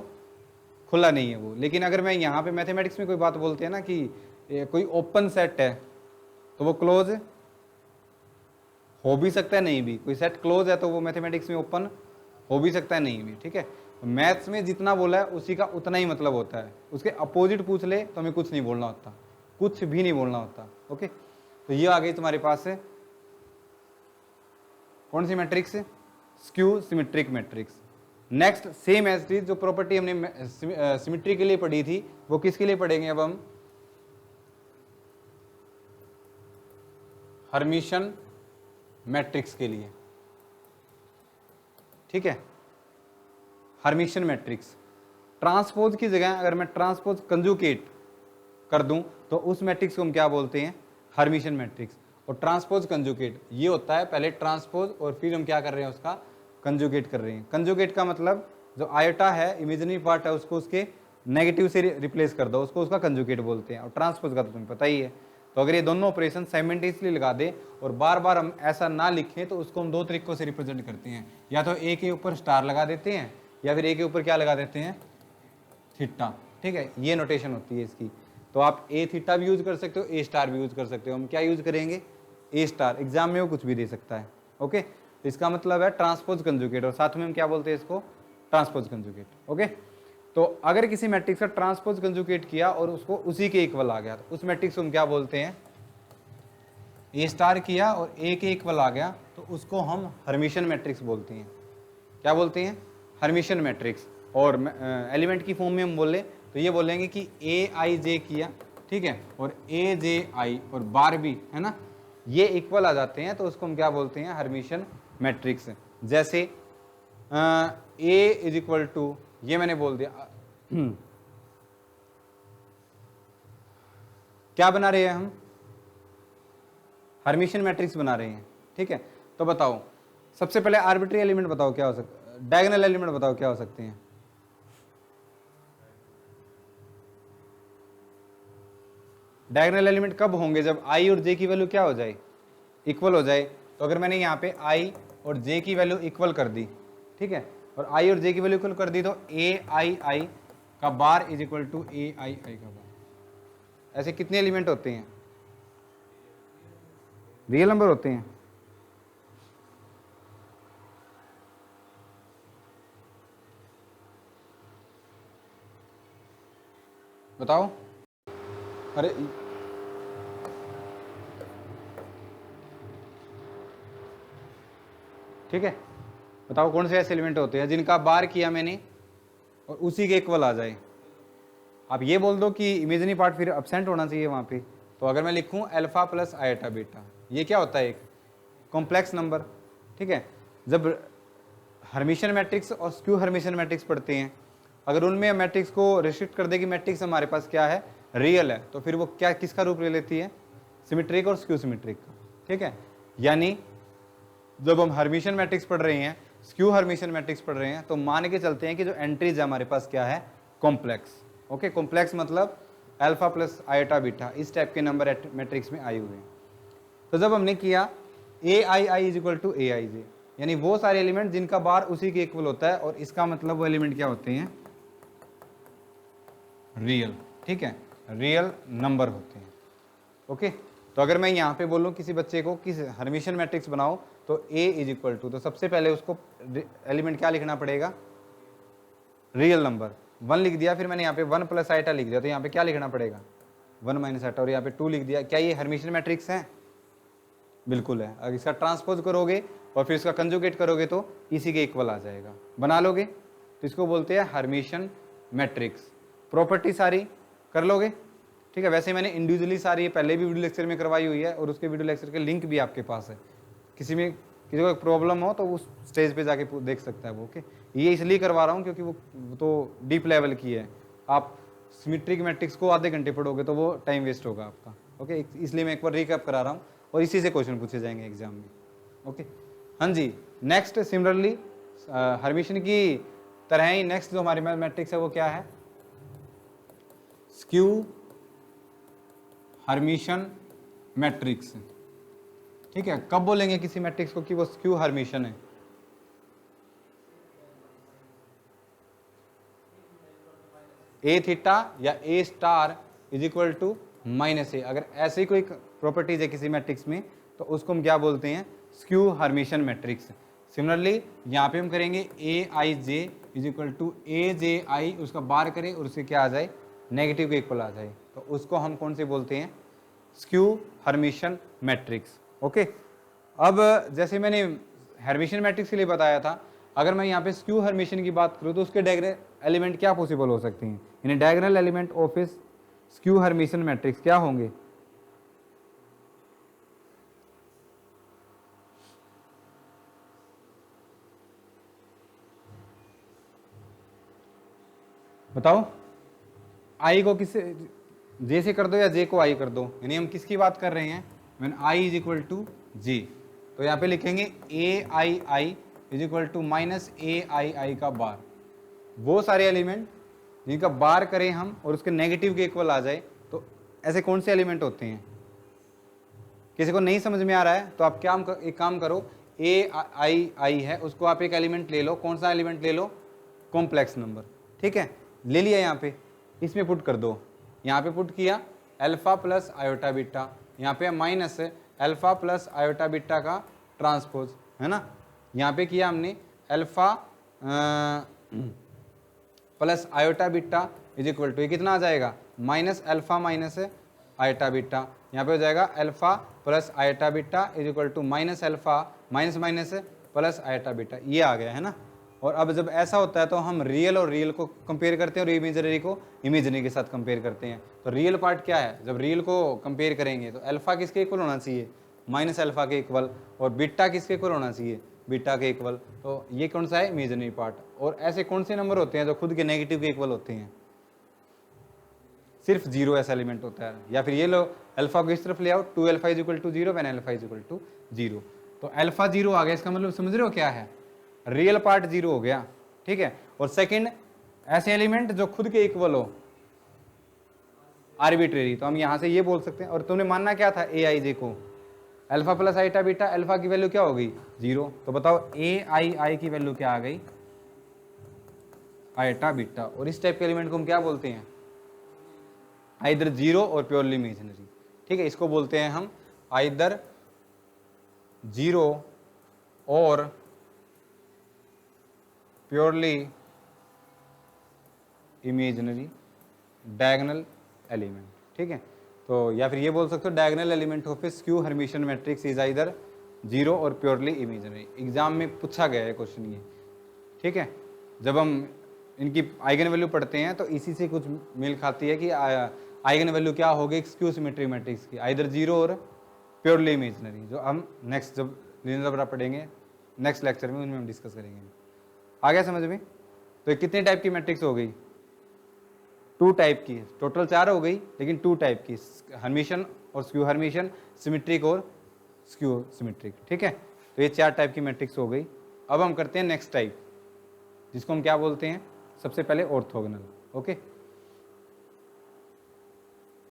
खुला नहीं है वो। लेकिन अगर मैं यहाँ पे मैथमेटिक्स में कोई बात बोलते हैं ना कि कोई ओपन सेट है तो वो क्लोज हो भी सकता है, नहीं भी। कोई सेट क्लोज है तो वो मैथमेटिक्स में ओपन हो भी सकता है, नहीं भी, ठीक है। मैथ्स में जितना बोला है उसी का उतना ही मतलब होता है, उसके अपोजिट पूछ ले तो हमें कुछ नहीं बोलना होता, कुछ भी नहीं बोलना होता। ओके, तो ये आ गई तुम्हारे पास है कौन सी matrix, skew symmetric matrix. Next same as it is जो प्रॉपर्टी हमने सिमेट्री के लिए पढ़ी थी वो किसके लिए पढ़ेंगे अब हम, हर्मिशन मैट्रिक्स के लिए, ठीक है। हर्मिशन मैट्रिक्स, ट्रांसपोज की जगह अगर मैं ट्रांसपोज कंजुगेट कर दूं तो उस मैट्रिक्स को हम क्या बोलते हैं, हर्मिशन मैट्रिक्स। और ट्रांसपोज कंजुगेट ये होता है, पहले ट्रांसपोज और फिर हम क्या कर रहे हैं, उसका कंजुगेट कर रहे हैं। कंजुगेट का मतलब जो आयोटा है, इमेजिनरी पार्ट है, उसको उसके नेगेटिव से रिप्लेस कर दो, उसको उसका कंजुगेट बोलते हैं। और ट्रांसपोज का तो तुम्हें पता ही है। तो अगर ये दोनों ऑपरेशन साइमल्टेनियसली लगा दे और बार बार हम ऐसा ना लिखें तो उसको हम दो तरीकों से रिप्रेजेंट करते हैं, या तो ए के ऊपर स्टार लगा देते हैं या फिर ए के ऊपर क्या लगा देते हैं, थीटा, ठीक है। ये नोटेशन होती है इसकी। तो आप ए थीटा भी यूज कर सकते हो, ए स्टार भी यूज कर सकते हो। हम क्या यूज करेंगे, ए स्टार। एग्जाम में वो कुछ भी दे सकता है। ओके, तो इसका मतलब है ट्रांसपोज कंजुगेट, और साथ में हम क्या बोलते हैं इसको, ट्रांसपोज कंजुगेट। ओके, तो अगर किसी मैट्रिक्स का ट्रांसपोज कंजुगेट किया और उसको उसी के इक्वल आ गया तो उस मैट्रिक्स को हम क्या बोलते हैं, ए स्टार किया और ए के इक्वल आ गया तो उसको हम हर्मिशन मैट्रिक्स बोलते हैं। क्या बोलते हैं, हर्मिशन मैट्रिक्स। और एलिमेंट की फॉर्म में हम बोले तो ये बोलेंगे कि ए आई जे किया, ठीक है, और ए जे आई और बार भी, है ना, ये इक्वल आ जाते हैं तो उसको हम क्या बोलते हैं, हर्मिशन मैट्रिक्स। जैसे ए इज इक्वल टू, ये मैंने बोल दिया क्या बना रहे हैं हम, हर्मिशियन मैट्रिक्स बना रहे हैं, ठीक है। तो बताओ सबसे पहले आर्बिट्री एलिमेंट बताओ क्या हो सकता, डायगोनल एलिमेंट बताओ क्या हो सकते हैं। डायगोनल एलिमेंट कब होंगे, जब आई और जे की वैल्यू क्या हो जाए, इक्वल हो जाए। तो अगर मैंने यहाँ पे आई और जे की वैल्यू इक्वल कर दी, ठीक है, और आई और जे की वैल्यू इक्वल कर दी, तो ए आई का bar is equal to A I का बार। ऐसे कितने एलिमेंट होते हैं, रियल नंबर होते हैं। बताओ, अरे ठीक है, बताओ कौन से ऐसे एलिमेंट होते हैं जिनका बार किया मैंने और उसी के इक्वल आ जाए। आप ये बोल दो कि इमेजिनरी पार्ट फिर एब्सेंट होना चाहिए वहाँ पे। तो अगर मैं लिखूँ अल्फा प्लस आयटा बीटा, ये क्या होता है, एक कॉम्प्लेक्स नंबर, ठीक है। जब हर्मिशियन मैट्रिक्स और स्क्यू हर्मिशियन मैट्रिक्स पढ़ते हैं, अगर उनमें मैट्रिक्स को रिस्ट्रिक्ट कर दे कि मैट्रिक्स हमारे पास क्या है, रियल है, तो फिर वो क्या किसका रूप ले लेती है, सिमेट्रिक और स्क्यू सिमेट्रिक का, ठीक है। यानी जब हम हर्मिशियन मैट्रिक्स पढ़ रहे हैं, स्क्यू हर्मिशियन मैट्रिक्स पढ़ रहे हैं, तो मान के चलते हैं कि जो एंट्रीज है हमारे पास क्या है, कॉम्प्लेक्स। ओके, कॉम्प्लेक्स मतलब अल्फा प्लस आयटा बीटा, इस टाइप के नंबर मैट्रिक्स में आए हुए हैं। तो जब हमने किया ए I is equal to A I जे, यानी वो सारे एलिमेंट जिनका बार उसी के इक्वल होता है, और इसका मतलब वो एलिमेंट क्या होते हैं, रियल, ठीक है, रियल नंबर होते हैं। ओके, तो अगर मैं यहाँ पे बोलूँ किसी बच्चे को किस हर्मिशियन मैट्रिक्स बनाओ, तो A इज इक्वल टू, तो सबसे पहले उसको एलिमेंट क्या लिखना पड़ेगा, रियल नंबर 1 लिख दिया, फिर मैंने यहाँ पे 1 प्लस आइटा लिख दिया, तो यहाँ पे क्या लिखना पड़ेगा 1 माइनस आइटा, और यहाँ पे 2 लिख दिया। क्या ये हर्मिशियन मैट्रिक्स है, बिल्कुल है। अगर इसका ट्रांसपोज करोगे और फिर इसका कंजुगेट करोगे तो इसी के इक्वल आ जाएगा, बना लोगे तो इसको बोलते हैं हर्मिशियन मैट्रिक्स। प्रॉपर्टी सारी कर लोगे, ठीक है। वैसे मैंने इंडिविजुअली सारी पहले भी वीडियो लेक्चर में करवाई हुई है, और उसके वीडियो लेक्चर के लिंक भी आपके पास है। किसी में किसी को प्रॉब्लम हो तो उस स्टेज पे जाके देख सकता है वो। ओके, ये इसलिए करवा रहा हूँ क्योंकि वो तो डीप लेवल की है। आप सिमेट्रिक मैट्रिक्स को आधे घंटे पढ़ोगे तो वो टाइम वेस्ट होगा आपका। ओके, इसलिए मैं एक बार रिकैप करा रहा हूँ, और इसी से क्वेश्चन पूछे जाएंगे एग्जाम में। ओके, हाँ जी। नेक्स्ट सिमिलरली हर्मिशियन की तरह ही नेक्स्ट जो हमारी मैट्रिक्स है वो क्या है, स्क्यू हर्मिशियन मैट्रिक्स, ठीक है। कब बोलेंगे किसी मैट्रिक्स को कि वो स्क्यू हर्मिशियन है, ए थीटा या A star is equal to minus A. अगर ऐसी कोई प्रॉपर्टीज है किसी मैट्रिक्स में तो उसको हम क्या बोलते हैं, स्क्यू हर्मिशियन मैट्रिक्स। सिमिलरली यहाँ पे हम करेंगे ए I J is equal to ए जे आई, उसका बार करें और उसके क्या आ जाए, नेगेटिव के इक्वल आ जाए, तो उसको हम कौन से बोलते हैं, स्क्यू हर्मिशियन मैट्रिक्स। ओके, अब जैसे मैंने हर्मिशियन मैट्रिक्स के लिए बताया था, अगर मैं यहाँ पे स्क्यू हर्मिशियन की बात करूँ तो उसके डायगोनल एलिमेंट क्या पॉसिबल हो सकती हैं, यानी डायगोनल एलिमेंट ऑफ इस स्क्यू हर्मिशियन मैट्रिक्स क्या होंगे, बताओ। आई को किससे, जे से कर दो या जे को आई कर दो, यानी हम किसकी बात कर रहे हैं, when I is equal to J, तो यहाँ पे लिखेंगे A I is equal to minus A I का बार। वो सारे एलिमेंट जिनका बार करें हम और उसके नेगेटिव के इक्वल आ जाए, तो ऐसे कौन से एलिमेंट होते हैं। किसी को नहीं समझ में आ रहा है तो आप क्या एक काम करो, ए आई है उसको आप एक एलिमेंट ले लो, कौन सा एलिमेंट ले लो, कॉम्प्लेक्स नंबर, ठीक है, ले लिया। यहाँ पे इसमें पुट कर दो, यहाँ पे पुट किया अल्फा प्लस आयोटा बीटा, यहाँ पे minus alpha plus iota beta का ट्रांसपोज, है ना। यहाँ पे किया हमने alpha plus iota beta is equal to, ये कितना आ जाएगा, minus alpha minus iota beta, यहाँ पे हो जाएगा alpha plus iota beta is equal to minus alpha minus minus plus iota beta, ये आ गया, है ना। और अब जब ऐसा होता है तो हम रियल और रियल को कंपेयर करते हैं और इमेजनरी को इमेजनरी के साथ कंपेयर करते हैं। तो रियल पार्ट क्या है, जब रियल को कंपेयर करेंगे तो अल्फा किसके इक्वल होना चाहिए, माइनस अल्फा के इक्वल, और बीटा किसके इक्वल होना चाहिए, बीटा के इक्वल। तो ये कौन सा है, इमेजनरी पार्ट। और ऐसे कौन से नंबर होते हैं जो खुद के नेगेटिव के इक्वल होते हैं, सिर्फ 0 ऐसा एलिमेंट होता है। या फिर ये लो अल्फा को इस तरफ ले आओ, 2 alpha is equal to 0 when alpha is equal to 0। तो अल्फा 0 आ गया, इसका मतलब समझ रहे हो क्या है, रियल पार्ट 0 हो गया, ठीक है। और सेकंड, ऐसे एलिमेंट जो खुद के इक्वल हो, आर्बिट्रेरी, तो हम यहां से ये बोल सकते हैं। और तुमने मानना क्या था ए आई जे को, अल्फा प्लस आईटा बीटा, अल्फा की वैल्यू क्या हो गई 0। तो बताओ ए आई की वैल्यू क्या आ गई, आईटा बीटा। और इस टाइप के एलिमेंट को हम क्या बोलते हैं, आइदर 0 और प्योरली इमेजिनरी, ठीक है। इसको बोलते हैं हम आइदर 0 और प्योरली इमेजिनरी डायगोनल एलिमेंट, ठीक है। तो या फिर ये बोल सकते हो diagonal element of A skew Hermitian matrix is either 0 और प्योरली इमेजिनरी। एग्जाम में पूछा गया है क्वेश्चन ये, ठीक है। जब हम इनकी आइगन वैल्यू पढ़ते हैं तो इसी से कुछ मेल खाती है कि आइगन वैल्यू क्या होगी स्क्यू सिमेट्रिक मैट्रिक्स की, आइदर 0 और प्योरली इमेजिनरी, जो हम नेक्स्ट जब अलजेब्रा पढ़ेंगे नेक्स्ट लेक्चर में उनमें हम डिस्कस करेंगे। आ गया समझ में। तो ये कितने टाइप की मैट्रिक्स हो गई, 2 टाइप की, टोटल 4 हो गई लेकिन 2 टाइप की, हर्मिशियन और स्क्यू हर्मिशियन, सिमेट्रिक और स्क्यू सिमेट्रिक, ठीक है। तो ये 4 टाइप की मैट्रिक्स हो गई। अब हम करते हैं नेक्स्ट टाइप, जिसको हम क्या बोलते हैं, सबसे पहले ऑर्थोगोनल, ओके।